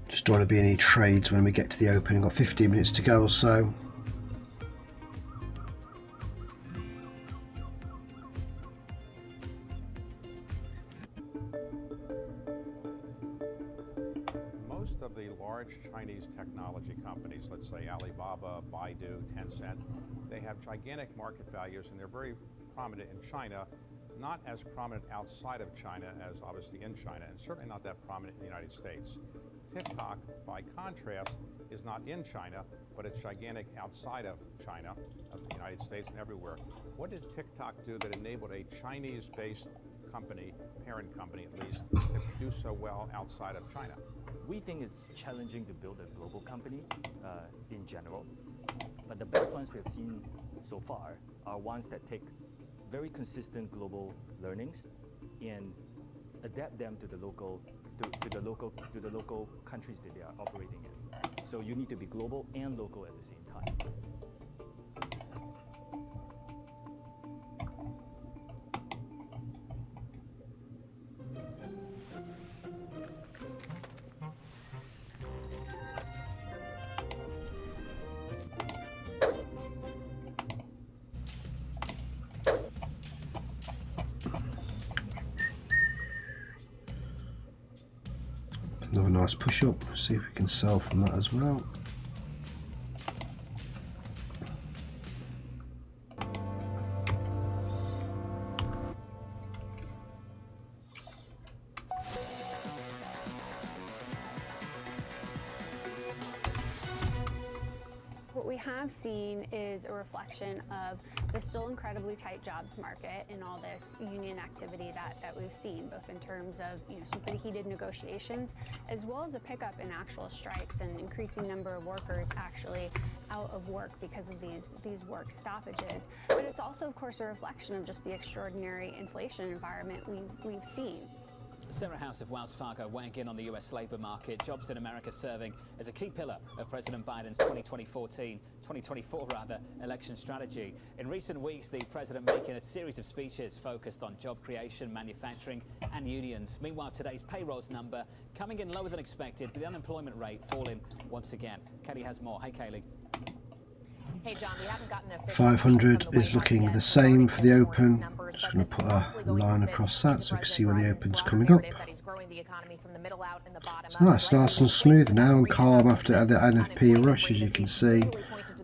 Just don't want to be any trades when we get to the open. We've got 15 minutes to go or so. Most of the large Chinese technology companies, let's say Alibaba, Baidu, Tencent, they have gigantic market values and they're very prominent in China, not as prominent outside of China as obviously in China, and certainly not that prominent in the United States. TikTok, by contrast, is not in China, but it's gigantic outside of China, of the United States and everywhere. What did TikTok do that enabled a Chinese-based company, parent company at least, to do so well outside of China? We think it's challenging to build a global company in general, but the best ones we have seen so far are ones that take very consistent global learnings and adapt them to the local countries that they are operating in. So you need to be global and local at the same time. Another nice push up, see if we can sell from that as well. What we have seen is a reflection of the still incredibly tight jobs market and all this union activity that we've seen, both in terms of some pretty heated negotiations, as well as a pickup in actual strikes and increasing number of workers actually out of work because of these work stoppages. But it's also, of course, a reflection of just the extraordinary inflation environment we've seen. Sarah House of Wells Fargo weighing in on the US labour market. Jobs in America serving as a key pillar of President Biden's 2024 election strategy. In recent weeks, the president making a series of speeches focused on job creation, manufacturing and unions. Meanwhile, today's payrolls number coming in lower than expected, with the unemployment rate falling once again. Kaylee has more. Hey, Kaylee. Hey John, we haven't gotten a 500 is looking the same for the open. Just going to put a line across that so we can see where the open's coming up. It's nice and smooth now and calm after the NFP rush, as you can see.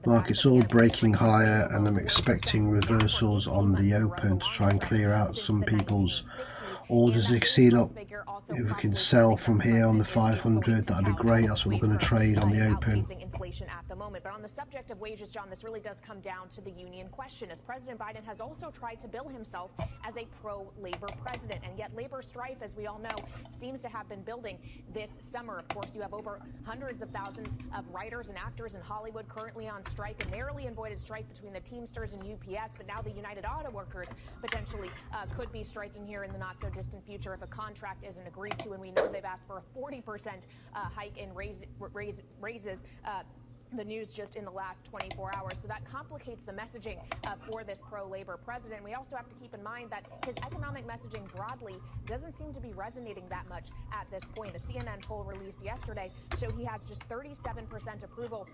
Market's all breaking higher, and I'm expecting reversals on the open to try and clear out some people's orders. You can see, look, if we can sell from here on the 500, that'd be great. That's what we're going to trade on the open. Inflation at the moment. But on the subject of wages, John, this really does come down to the union question, as President Biden has also tried to bill himself as a pro-labor president, and yet labor strife, as we all know, seems to have been building this summer. Of course, you have over hundreds of thousands of writers and actors in Hollywood currently on strike, a narrowly avoided strike between the Teamsters and UPS, but now the United Auto Workers potentially could be striking here in the not so distant future if a contract isn't agreed to, and we know they've asked for a 40% hike in raises. The news just in the last 24 hours. So that complicates the messaging for this pro-labor president. We also have to keep in mind that his economic messaging broadly doesn't seem to be resonating that much at this point. A CNN poll released yesterday showed he has just 37% approval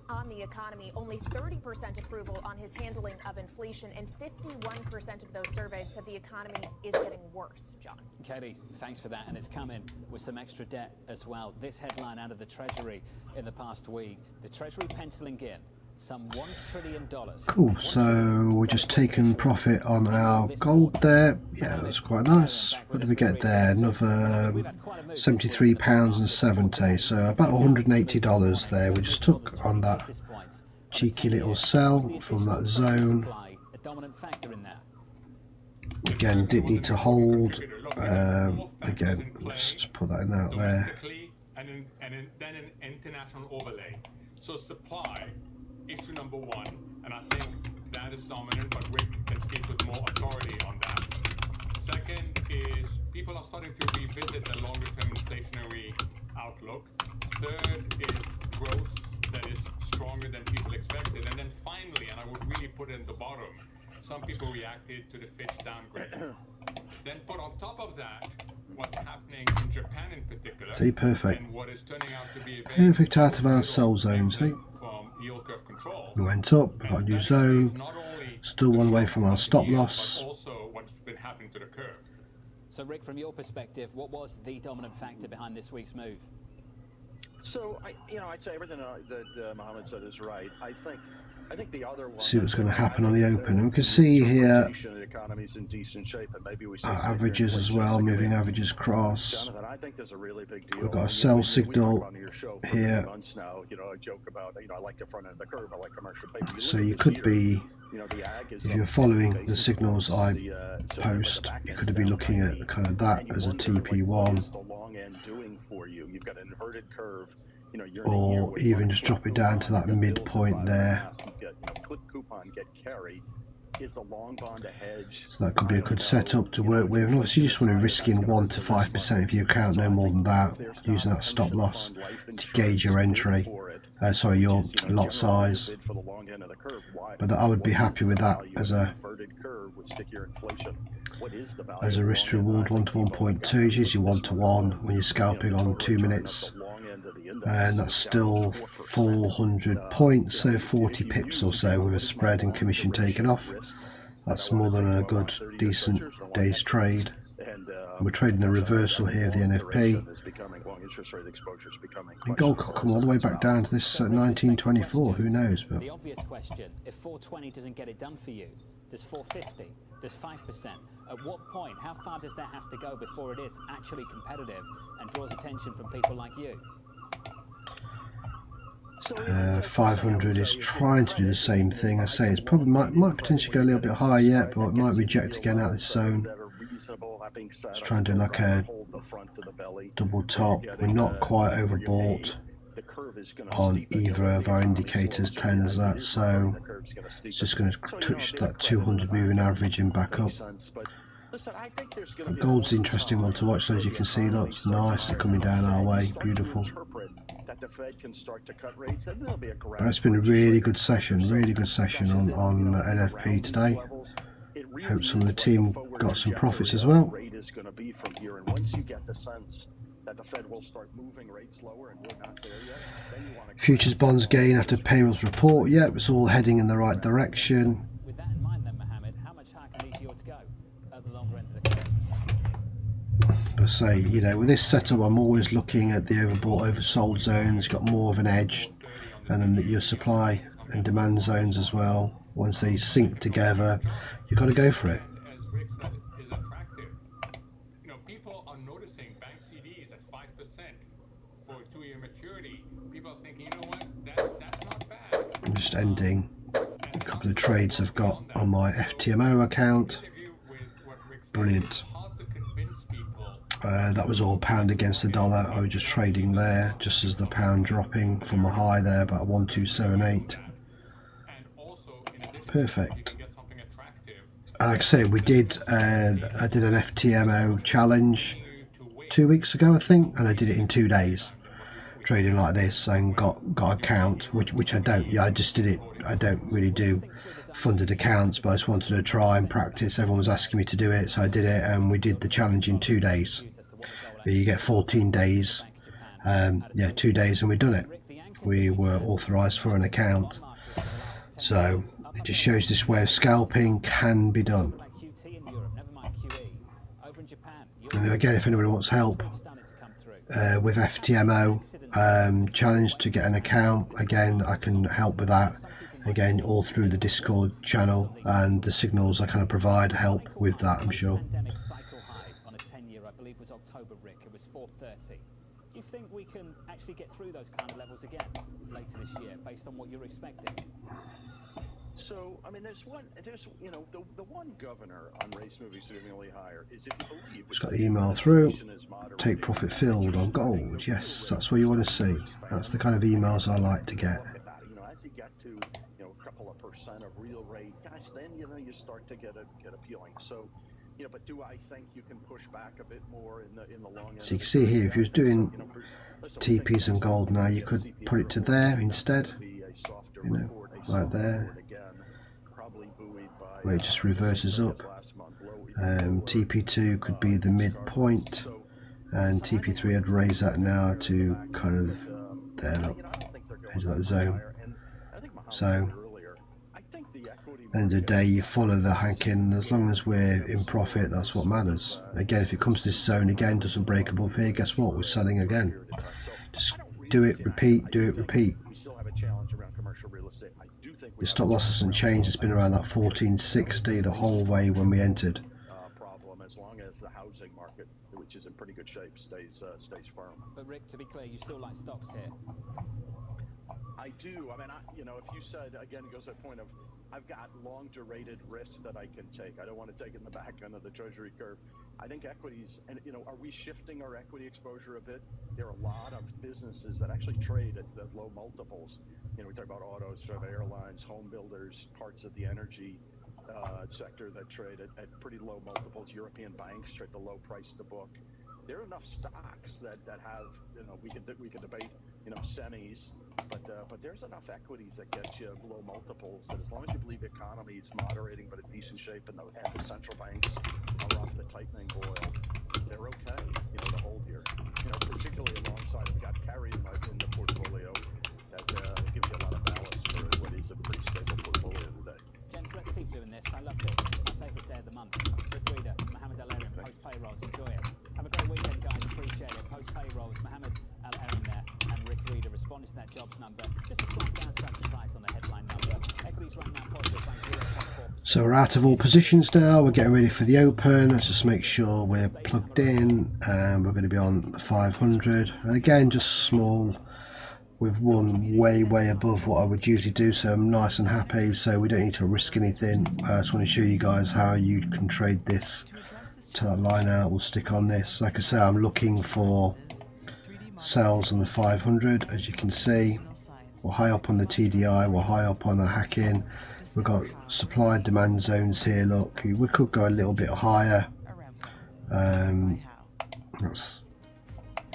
on the economy, only 30% approval on his handling of inflation, and 51% of those surveyed said the economy is getting worse. John. Katie, thanks for that, and it's coming with some extra debt as well. This headline out of the Treasury in the past week, the Treasury penciling in some $1 trillion. Cool, so we're just taking profit on our gold there. Yeah, that's quite nice. What did we get there? Another £73.70, so about $180 there. We just took on that cheeky little sell from that zone. Again, didn't need to hold. Again, let's just put that in out there. And then an international overlay. So supply, issue number one, and I think that is dominant, but Rick can speak with more authority on that. Second is people are starting to revisit the longer-term inflationary outlook. Third is growth that is stronger than people expected. And then finally, and I would really put it in the bottom, some people reacted to the Fitch downgrade. Then put on top of that what's happening in Japan in particular. See, perfect. And what is turning out to be a Perfect out of our sell zone, see? From yield curve control. We went up, we got a new zone, still one away from our stop loss. But also what's been happening to the curve. So Rick, from your perspective, what was the dominant factor behind this week's move? So, I'd say everything that Mohammed said is right. I think the other one. See what's going to happen on the open. And we can see here the economy's in decent shape, and maybe we our averages as well, moving averages across. Jonathan, I think there's a really big deal. We've got a sell signal here. Now, I joke about, I like the front end of the curve, I like commercial paper. So you could be, if you're following the signals I post, you could be looking at kind of that as a TP1. The long end doing for you. You've got an inverted curve. Or even just drop it down to that midpoint there. Put coupon, get carry. Is the long bond a hedge? So that could be a good setup to work with. And obviously you just want to risk in 1 to 5% of your account, no more than that, using that stop loss to gauge your entry. Sorry, your lot size. But I would be happy with that as a risk to reward 1 to 1.2. It's usually 1 to 1 when you're scalping on 2 minutes. And that's still 400 points, so 40 pips or so with a spread and commission taken off. That's more than a good, decent day's trade. And we're trading the reversal here of the NFP. And gold could come all the way back down to this 1924, who knows? But the obvious question, if 420 doesn't get it done for you, does 450, does 5%? At what point, how far does that have to go before it is actually competitive and draws attention from people like you? 500 is trying to do the same thing. I say it's probably might potentially go a little bit higher yet, but it might reject again out of this zone. Let's try and do like a double top. We're not quite overbought on either of our indicators, 10 as that, so it's just going to touch that 200 moving average and back up. Gold's the interesting one to watch, so as you can see, looks nicely coming down our way, beautiful. But it's been a really good session on NFP today. Hope some of the team got some profits as well. Futures bonds gain after payrolls report. Yep, it's all heading in the right direction. With that in mind then, Mohammed, how much higher can these yields go at the longer end of the curve? But say, you know, with this setup, I'm always looking at the overbought, oversold zones. Got more of an edge, and then your supply and demand zones as well. Once they sync together, you've got to go for it. As Rick said, is attractive. You know, people are noticing bank CDs at 5% for 2-year maturity. People are thinking, you know what, that's not bad. I'm just ending a couple of trades I've got on my FTMO account. Brilliant. That was all pound against the dollar. I was just trading there, just as the pound dropping from a high there, about 1278. Perfect. Like I say, we did. I did an FTMO challenge 2 weeks ago, I think, and I did it in 2 days, trading like this, and got a count, which I don't. Yeah, I just did it. I don't really do funded accounts, but I just wanted to try and practice. Everyone was asking me to do it, so I did it, and we did the challenge in 2 days. You get 14 days. Yeah, 2 days, and we've done it. We were authorised for an account, so it just shows this way of scalping can be done. And again, if anybody wants help with FTMO challenge to get an account, again, I can help with that. Again, all through the Discord channel, and the signals I kind of provide help with that, I'm sure. Pandemic cycle high on a 10-year, I believe was October, Rick. It was 430. Do you think we can actually get through those kind of levels again later this year, based on what you're expecting? So, I mean, there's you know, the one governor on rates moving significantly higher is if you believe. Just got the email through. Take profit filled on gold. Yes, that's what you want to see. That's the kind of emails I like to get. You know, as you get to, you know, a couple of % of real rate, gosh, then, you know, you start to get appealing. So, you know, but do I think you can push back a bit more in the long end? So you can see here, if you're doing TPs and gold now, you could put it to there instead. You know, right there, where it just reverses up. TP2 could be the midpoint, and TP3 I'd raise that now to kind of there, up into that zone. So at the end of the day, you follow the hacking. As long as we're in profit, that's what matters. Again, if it comes to this zone again, doesn't break above here, guess what, we're selling again. Just do it, repeat, do it, repeat. The stop loss hasn't changed. It's been around that 1460 the whole way when we entered. Problem as long as the housing market, which is in pretty good shape, stays firm. But Rick, to be clear, you still like stocks here? I do. I mean, you know, if you said, again, it goes to the point of, I've got long-durated risks that I can take. I don't want to take it in the back end of the treasury curve. I think equities, and, you know, are we shifting our equity exposure a bit? There are a lot of businesses that actually trade at low multiples. You know, we talk about autos, airlines, home builders, parts of the energy sector that trade at pretty low multiples. European banks trade the low price to book. There are enough stocks that have, you know, we could debate, you know, semis, but there's enough equities that get you low multiples that as long as you believe the economy is moderating but in decent shape, and the central banks are off the tightening boil, they're okay, you know, to hold here. You know, particularly alongside, I've got carry in the portfolio that gives you a lot of ballast for what is a pretty stable portfolio today. Gents, let's keep doing this. I love this. My favourite day of the month. Rick Reader, Mohammed Al-Erin, post payrolls. Enjoy it. Have a great weekend, guys. Appreciate it. Post payrolls, Mohammed Al-Erin there, and Rick Reader responding to that jobs number. Just a slight downside surprise on the headline number. Equities right now positive by 0.4%. So we're out of all positions now. We're getting ready for the open. Let's just make sure we're plugged in, and we're going to be on the 500. And again, just small we've won way above what I would usually do, so I'm nice and happy. So we don't need to risk anything. I just want to show you guys how you can trade this. Till that line out, we'll stick on this. Like I say, I'm looking for sells on the 500. As you can see, we're high up on the TDI, we're high up on the hacking. We've got supply and demand zones here. Look, we could go a little bit higher. That's,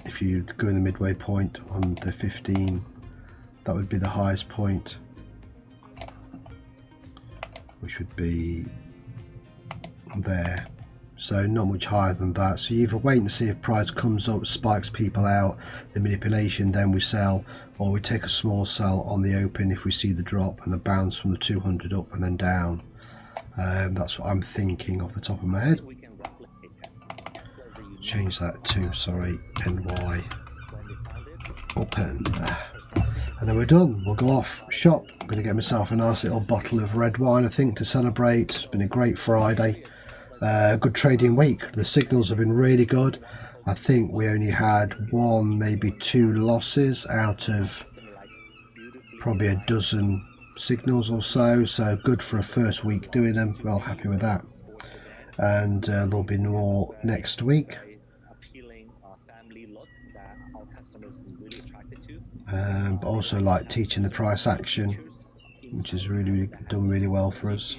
if you go in the midway point on the 15, that would be the highest point, which would be there. So not much higher than that. So you either wait and see if price comes up, spikes people out, the manipulation, then we sell, or we take a small sell on the open if we see the drop and the bounce from the 200 up and then down. That's what I'm thinking off the top of my head. Change that to, sorry, NY open, and then we're done. We'll go off shop. I'm going to get myself a nice little bottle of red wine, I think, to celebrate. It's been a great Friday. Good trading week. The signals have been really good. I think we only had 1, maybe 2 losses out of probably a dozen signals or so. So good for a first week doing them. Well, happy with that. And there'll be more next week. But also like teaching the price action, which has really done really well for us.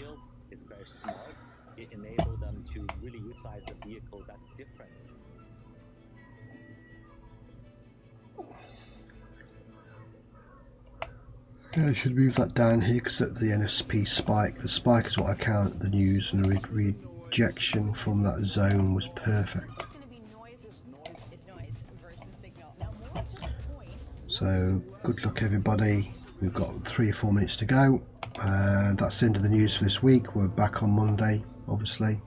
I should move that down here because at the NFP spike, the spike is what I count the news, and the rejection from that zone was perfect. So good luck everybody. We've got 3 or 4 minutes to go. That's the end of the news for this week. We're back on Monday, obviously.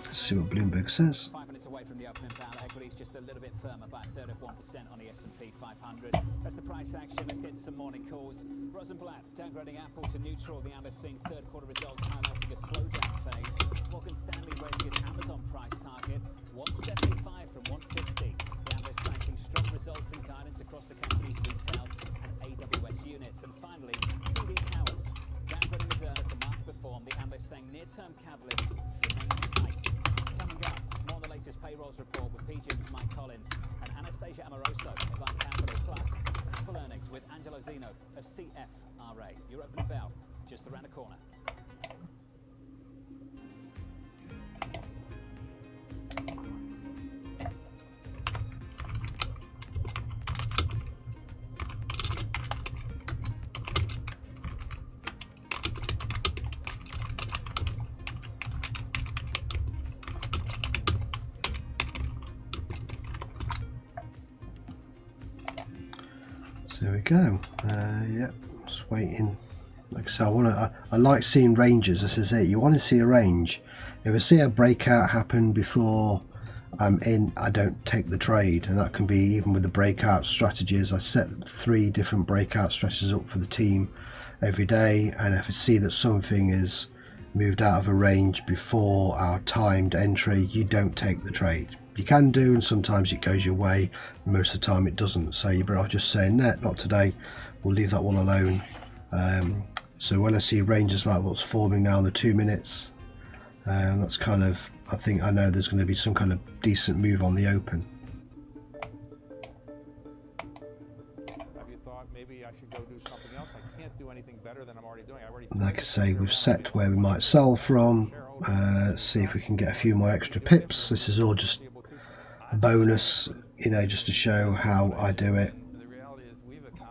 Let's see what Bloomberg says. 5 minutes away from the opening pound. Equities just a little bit firmer, about 1% on the S&P 500. That's the price action. Let's get to some morning calls. Rosenblatt downgrading Apple to neutral. The analyst seeing third quarter results highlighting a slowdown phase. Morgan Stanley raising its Amazon price target 175 from 150. The analyst citing strong results and guidance across the company's retail and AWS units. And finally, TD Cowen downgrading Moderna to market perform. The analyst saying near-term catalysts remain tight. Coming up, more on the latest payrolls report with PGIM's Mike Collins and Anastasia Amoroso of Our Capital, plus Apple earnings with Angelo Zeno of CFRA. Your opening bell just around the corner. There we go. Yep, just waiting. Like I said, I like seeing ranges. This is it. You want to see a range. If I see a breakout happen before I'm in, I don't take the trade, and that can be even with the breakout strategies. I set 3 different breakout strategies up for the team every day, and if I see that something is moved out of a range before our timed entry, you don't take the trade. You can do, and sometimes it goes your way, most of the time it doesn't, so you're better off just saying not today, we'll leave that one alone. So when I see ranges like what's forming now in the 2 minutes, that's kind of, I know there's going to be some kind of decent move on the open. Have you thought maybe I should go do something else? I can't do anything better than I'm already doing. Like I say, we've set where we might sell from. See if we can get a few more extra pips. This is all just a bonus, you know, just to show how I do it.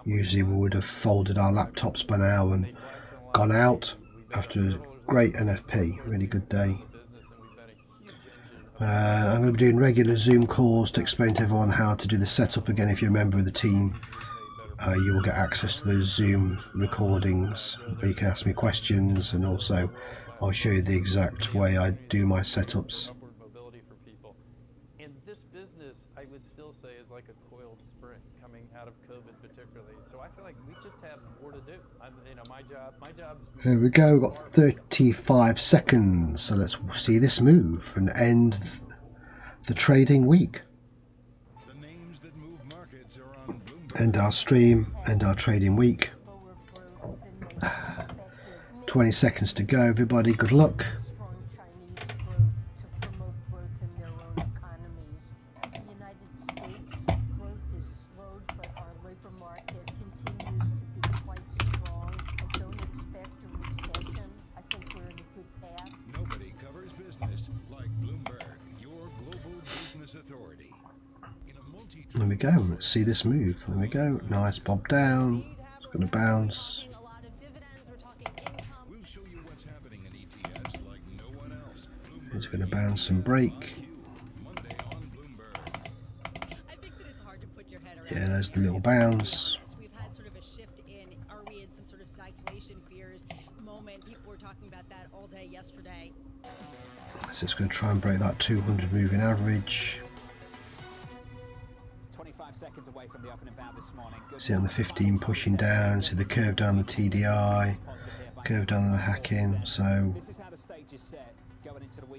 Usually we would have folded our laptops by now and gone out after a great NFP, really good day. I'm going to be doing regular Zoom calls to explain to everyone how to do the setup again. If you're a member of the team, you will get access to those Zoom recordings where you can ask me questions, and also I'll show you the exact way I do my setups. And this business, I would still say, is like a coiled spring coming out of COVID particularly. So I feel like we just have more to do. My job. Here we go, we've got 35 seconds. So let's see this move and end the trading week. End our stream, end our trading week. 20 seconds to go, everybody. Good luck. There we go. Let's see this move. There we go. Nice bob down. It's going to bounce. It's going to bounce and break. Yeah, there's the little bounce. We've had sort of a shift in, are we in some sort of stagflation fears moment? People were talking about that all day yesterday. So it's going to try and break that 200 moving average. 25 seconds away from the opening bout this morning. See on the 15 pushing down, see the curve down the TDI, curve down the hacking. So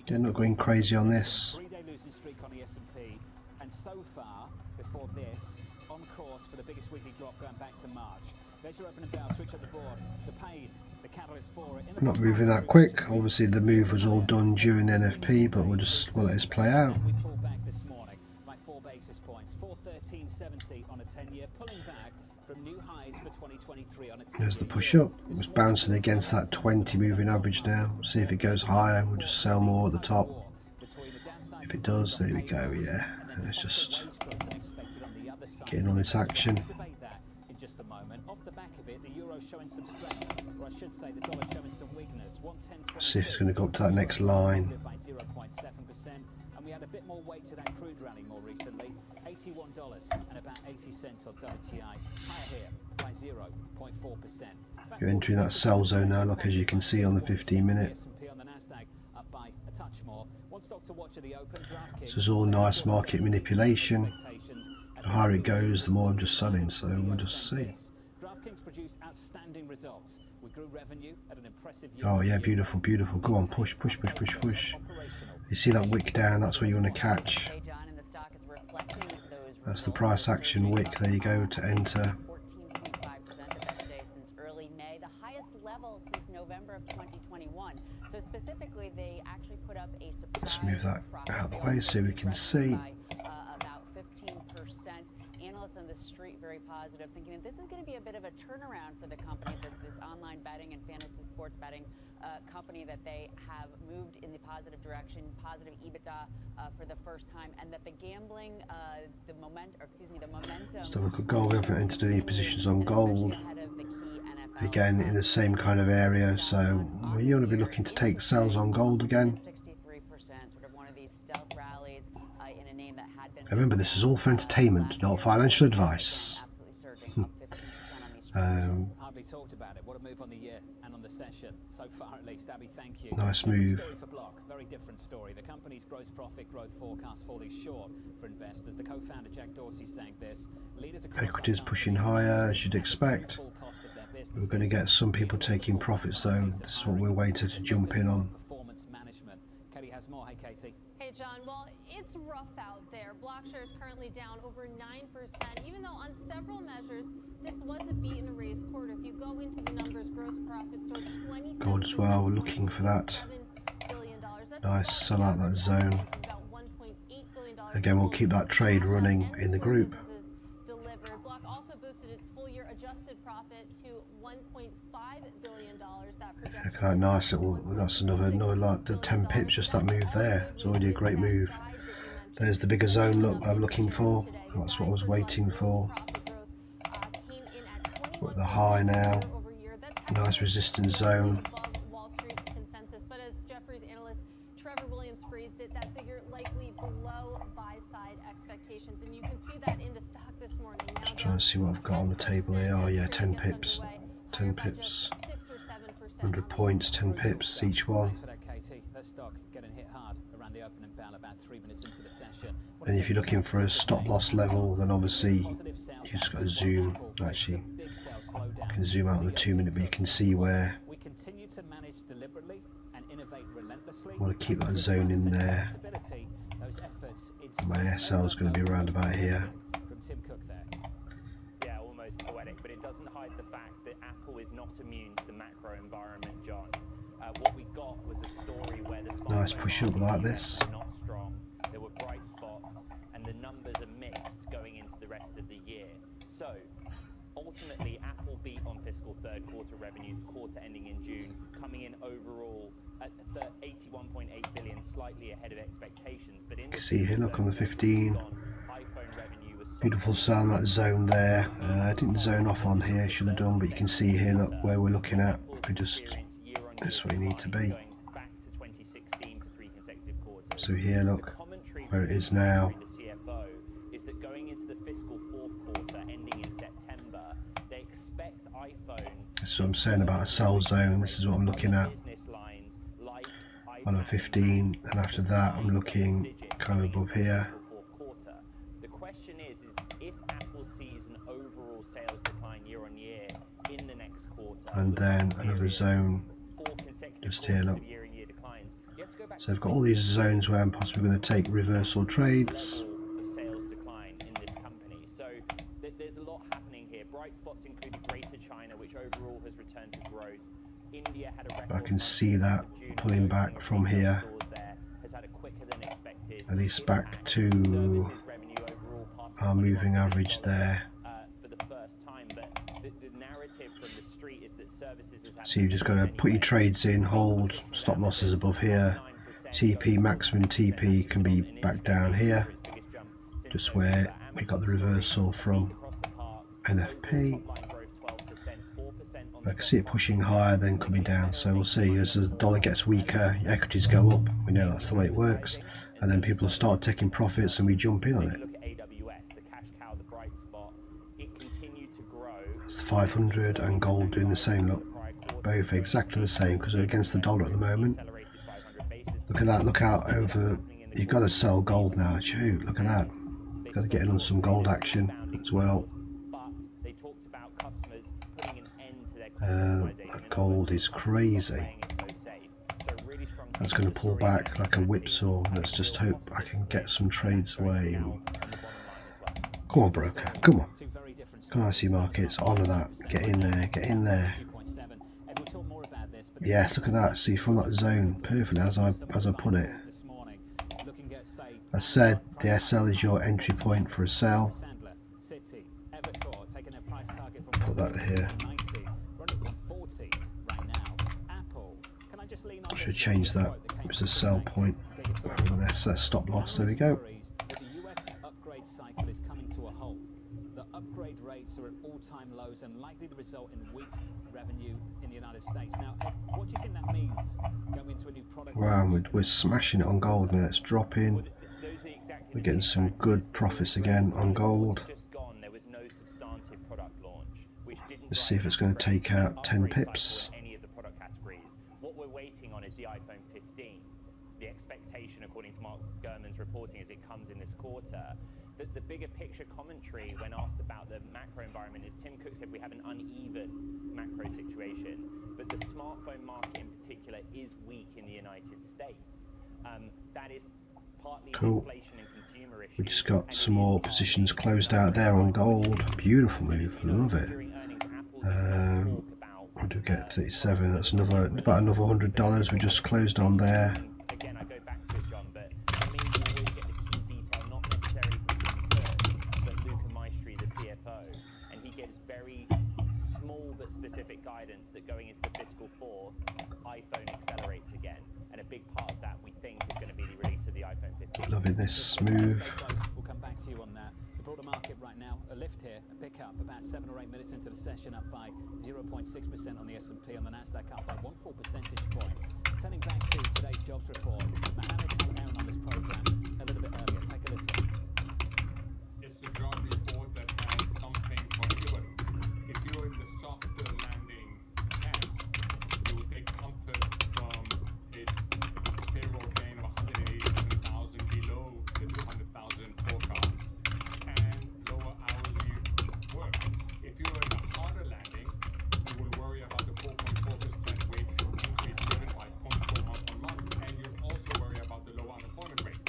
yeah, not going crazy on this. 3-day losing streak on the S&P, and so far before this on course for the biggest weekly drop going back to March. There's your opening bout. Switch up the board. The pain, the catalyst for it. Not moving that quick. Obviously the move was all done during the NFP, but we'll just let this play out. We pulled back this morning by 4 basis points, 413.70 on a 10-year, pulling back from new highs for 2023 on a 10-year. There's the push up. It was bouncing against that 20 moving average now. See if it goes higher. We'll just sell more at the top. If it does, there we go. Yeah, and it's just getting on this action. In just a moment. Off the back of it, the euro showing some strength, or I should say the dollar showing some weakness. 110.20. See if it's going to go up to that next line. By 0.7%, and we had a bit more weight to that crude rally more recently. $81 and about 80 cents on WTI, higher here by 0.4%. You're entering that sell zone now. Look, as you can see on the 15-minute. On the Nasdaq up by a touch more. One stock to watch at the open. This is all nice market manipulation. The higher it goes, the more I'm just selling, so we'll just see. DraftKings produced outstanding results. We grew revenue at an impressive Oh yeah, beautiful, beautiful. Go on, push, push, push, push, push. You see that wick down, that's what you want to catch. That's the price action wick. There you go to enter. 14.5% the best day since early May, the highest level since November of 2021. So specifically, they actually put up a surprise. Let's move that out of the way so we can see. About 15%. Analysts on the street very positive, thinking that this is going to be a bit of a turnaround for the company, that this online betting and fantasy sports betting company, that they have moved in the positive direction, positive EBITDA for the first time, and that the gambling, the momentum. Let's have a look at gold. We haven't entered any positions on gold. Again, in the same kind of area, so you want to be looking to take sales on gold again. 63%, sort of one of these stealth rallies in a name that had been. Remember, this is all for entertainment, not financial advice. Hardly talked about it. What a move on the year and on the session so far, at least. Abby, thank you. Nice move. Story for Block. Very different story. The company's gross profit growth forecast falling short for investors. The co-founder Jack Dorsey saying this. Leaders across Equities pushing higher, as you'd expect. We're going to get some people taking profits, though. This is what we're waiting to jump in on. Performance management. Katie has more. Hey, Katie. Hey, John. Well, it's rough out there. Block shares currently down over 9%, even though on several measures, this was a beat and a raise quarter. If you go into the numbers, gross profits soared 27%. Gold as well, we're looking for that. Nice, sell out that zone. Again, we'll keep that trade running in the group. Block also boosted its full-year adjusted profit to $1.5 billion. Look at that nice little, that's another like the 10 pips, just that move there. It's already a great move. There's the bigger zone look I'm looking for. That's what I was waiting for. We're at the high now. Nice resistance zone. Wall Street's consensus, but as Jefferies analyst Trevor Williams phrased it, that figure likely below buy-side expectations, and you can see that in the stock this morning. Just trying to see what I've got on the table here. Oh yeah, 10 pips. 10 pips. 100 points, 10 pips each one. That stock getting hit hard around the opening bell about 3 minutes into the session. And if you're looking for a stop loss level, then obviously you just got to zoom. Actually, you can zoom out on the 2 minute, but you can see where. We continue to manage deliberately and innovate relentlessly. Want to keep that zone in there. those efforts in My SL is going to be around about here. from Tim Cook there. Yeah, almost poetic, but it doesn't hide the fact that Apple is not immune to the macro environment, John. What we got was a story where the Nice push up like this. were not strong, there were bright spots, and the numbers are mixed going into the rest of the year. So, ultimately, Apple beat on fiscal third quarter revenue, the quarter ending in June, coming in overall at 81.8 billion, slightly ahead of expectations. But in You can see here, look on the 15. Beautiful sound, that zone there. I didn't zone off on here, should have done, but you can see here, look where we're looking at. If we just, that's where you need to be. So here, look where it is now. Is that going into the fiscal fourth quarter ending in September, they expect iPhone. That's what I'm saying about a sell zone. This is what I'm looking at on a 15, and after that I'm looking kind of above here. The question is if Apple sees an overall sales decline year on year in the next quarter, And then another zone just here, look. So I've got all these zones where I'm possibly going to take reversal trades. of sales decline in this company. So there's a lot happening here. Bright spots include Greater China, which overall has returned to growth. India had a record I can see that pulling back from here, has had a quicker than expected. at least back to our moving average there. For the first time, but the narrative from the street is that services is So you've just got to put your trades in, hold, stop losses above here. TP, maximum TP can be back down here, just where we got the reversal from NFP. I can see it pushing higher, then coming down, so we'll see. As the dollar gets weaker, equities go up. We know that's the way it works, and then people start taking profits and we jump in on it. That's 500 and gold doing the same, look, both exactly the same because they're against the dollar at the moment. Look at that, look out over, you've got to sell gold now. Shoot, look at that. Got to get in on some gold action as well. That gold is crazy. That's going to pull back like a whipsaw. Let's just hope I can get some trades away. Come on, broker, come on. Come on, IC markets, honour that. Get in there, get in there. Yes, look at that. See, from that zone, perfectly as I put it. I said the SL is your entry point for a sell. Put that here. I should change that. It's a sell point. That's a stop loss. There we go. Upgrade rates are at all-time lows and likely to result in weak revenue in the United States. Now, Ed, what do you think that means going into a new product? Wow, we're smashing it on gold now. It's dropping. We're getting some good profits again on gold. Let's see if it's going to take out 10 pips. What we're waiting on is the iPhone 15. The expectation, according to Mark Gurman's reporting, is it comes in this quarter. The bigger picture commentary when asked about the macro environment is Tim Cook said we have an uneven macro situation, but the smartphone market in particular is weak in the United States. That is partly inflation and consumer issues. We just got some more positions closed out there on gold. Beautiful move, love it. What do we get? 37. That's another about another $100 we just closed on there. Again, I go back to it, John, but I mean, you always get the key detail, not necessarily from Tim Cook, but Luca Maestri, the CFO, and he gives very small but specific guidance that going into the fiscal fourth, iPhone accelerates again, and a big part of that we think is going to be the release of the iPhone 15. Loving this move. We'll come back to you on that. The broader market right now, a lift here, a pickup about 7 or 8 minutes into the session, up by 0.6% on the S&P, on the Nasdaq up by 1 full percentage point. Turning back to today's jobs report, Mohammed came down on this program a little bit earlier. Take a listen. It's the job report that has something for everybody. If you're in the soft landing camp, you will take comfort from a payroll gain of 187,000 below the 200,000 forecast and lower hourly work. If you're in a harder landing, you will worry about the 4.4% wage increase driven by 0.4 month on month, and you'll also worry about the low unemployment rate.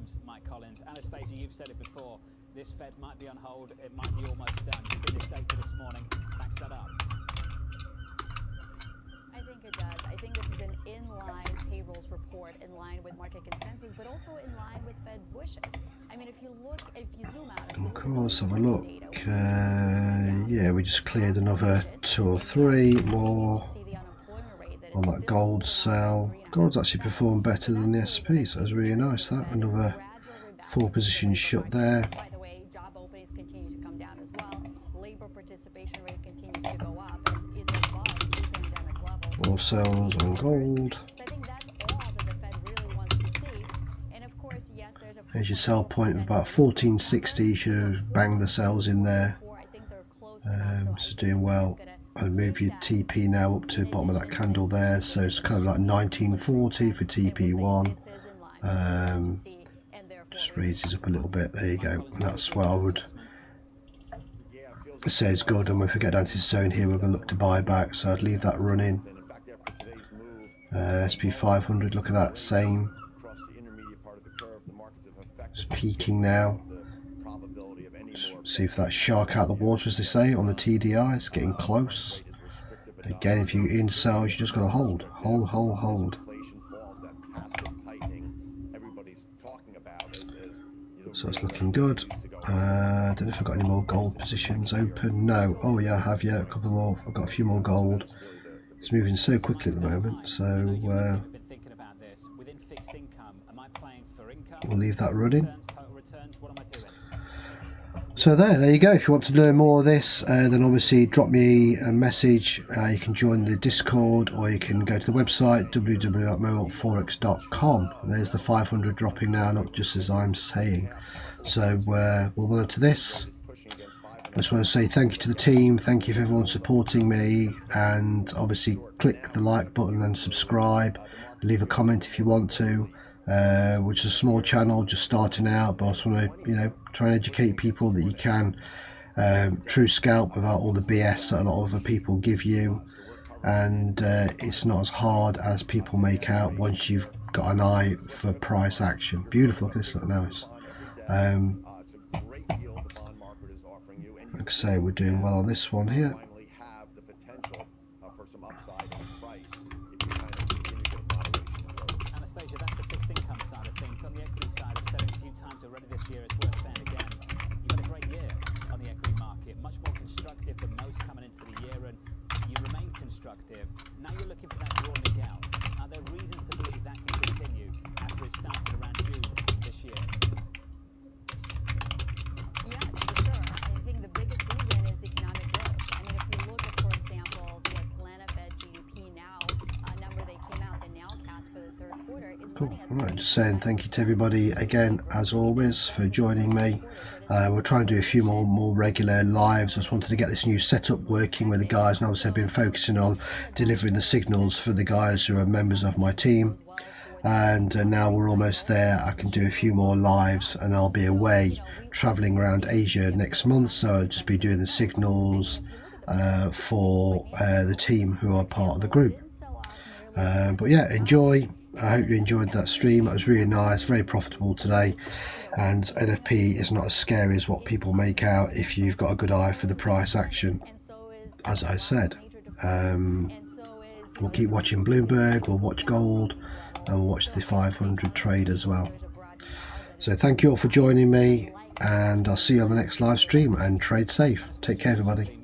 rooms, Mike Collins. Anastasia, you've said it before. This Fed might be on hold. It might be almost done. Do you think this data this morning backs that up? I think it does. I think this is an in-line payrolls report, in line with market consensus, but also in line with Fed wishes. I mean, if you zoom out, Of course, have a look. Yeah, we just cleared another 2 or 3 more on that gold sell. Gold's actually performed better than the SP, so that's really nice. That another 4 positions shut there. By the way, job openings continue to come down as well. Labor participation rate continues to go up and is above pre-pandemic levels. More sells on gold. So I think that's all that the Fed really wants to see. And of course, yes, there's a There's your sell point of about 1460. You should have banged the sells in there. This is doing well. I'll move your TP now up to the bottom of that candle there, so it's kind of like 1940 for TP1. Just raises up a little bit. There you go. And that's what I would say is good. And if we get down to this zone here, we're going to look to buy back, so I'd leave that running. SP 500, look at that, same. It's peaking now. Just see if that shark out the water, as they say, on the TDI. It's getting close. Again, if you're in sales, you just got to hold. Hold. So it's looking good. I don't know if I've got any more gold positions open. No. Oh yeah, I have, yeah, a couple more. I've got a few more gold. It's moving so quickly at the moment, so we'll leave that running. So there you go. If you want to learn more of this, then obviously drop me a message. You can join the Discord, or you can go to the website www.mohawkforex.com. And there's the 500 dropping now, not just as I'm saying. So we'll move to this. I just want to say thank you to the team. Thank you for everyone supporting me, and obviously click the like button and subscribe. Leave a comment if you want to. Which is a small channel, just starting out, but I just want to, try and educate people that you can true scalp without all the BS that a lot of other people give you, and it's not as hard as people make out once you've got an eye for price action. Beautiful, look at this, look nice. Like I say, we're doing well on this one here. Already this year, it's worth saying again, you've had a great year on the equity market, much more constructive than most coming into the year, and you remain constructive. Now you're looking for that broadening out. Are there reasons to believe that can continue after it started around June this year? Yes, for sure. I think the biggest reason is economic growth. I mean, if you look at, for example, the Atlanta Fed GDP now number they came out, the nowcast for the third quarter is running at Alright, just saying thank you to everybody again, as always, for joining me. We'll try and do a few more regular lives. I just wanted to get this new setup working with the guys, and obviously I've been focusing on delivering the signals for the guys who are members of my team. And now we're almost there. I can do a few more lives, and I'll be away traveling around Asia next month, so I'll just be doing the signals for the team who are part of the group. But yeah, enjoy. I hope you enjoyed that stream. It was really nice, very profitable today, and NFP is not as scary as what people make out if you've got a good eye for the price action. As I said, we'll keep watching Bloomberg, we'll watch gold, and we'll watch the 500 trade as well. So thank you all for joining me, and I'll see you on the next live stream, and trade safe. Take care everybody.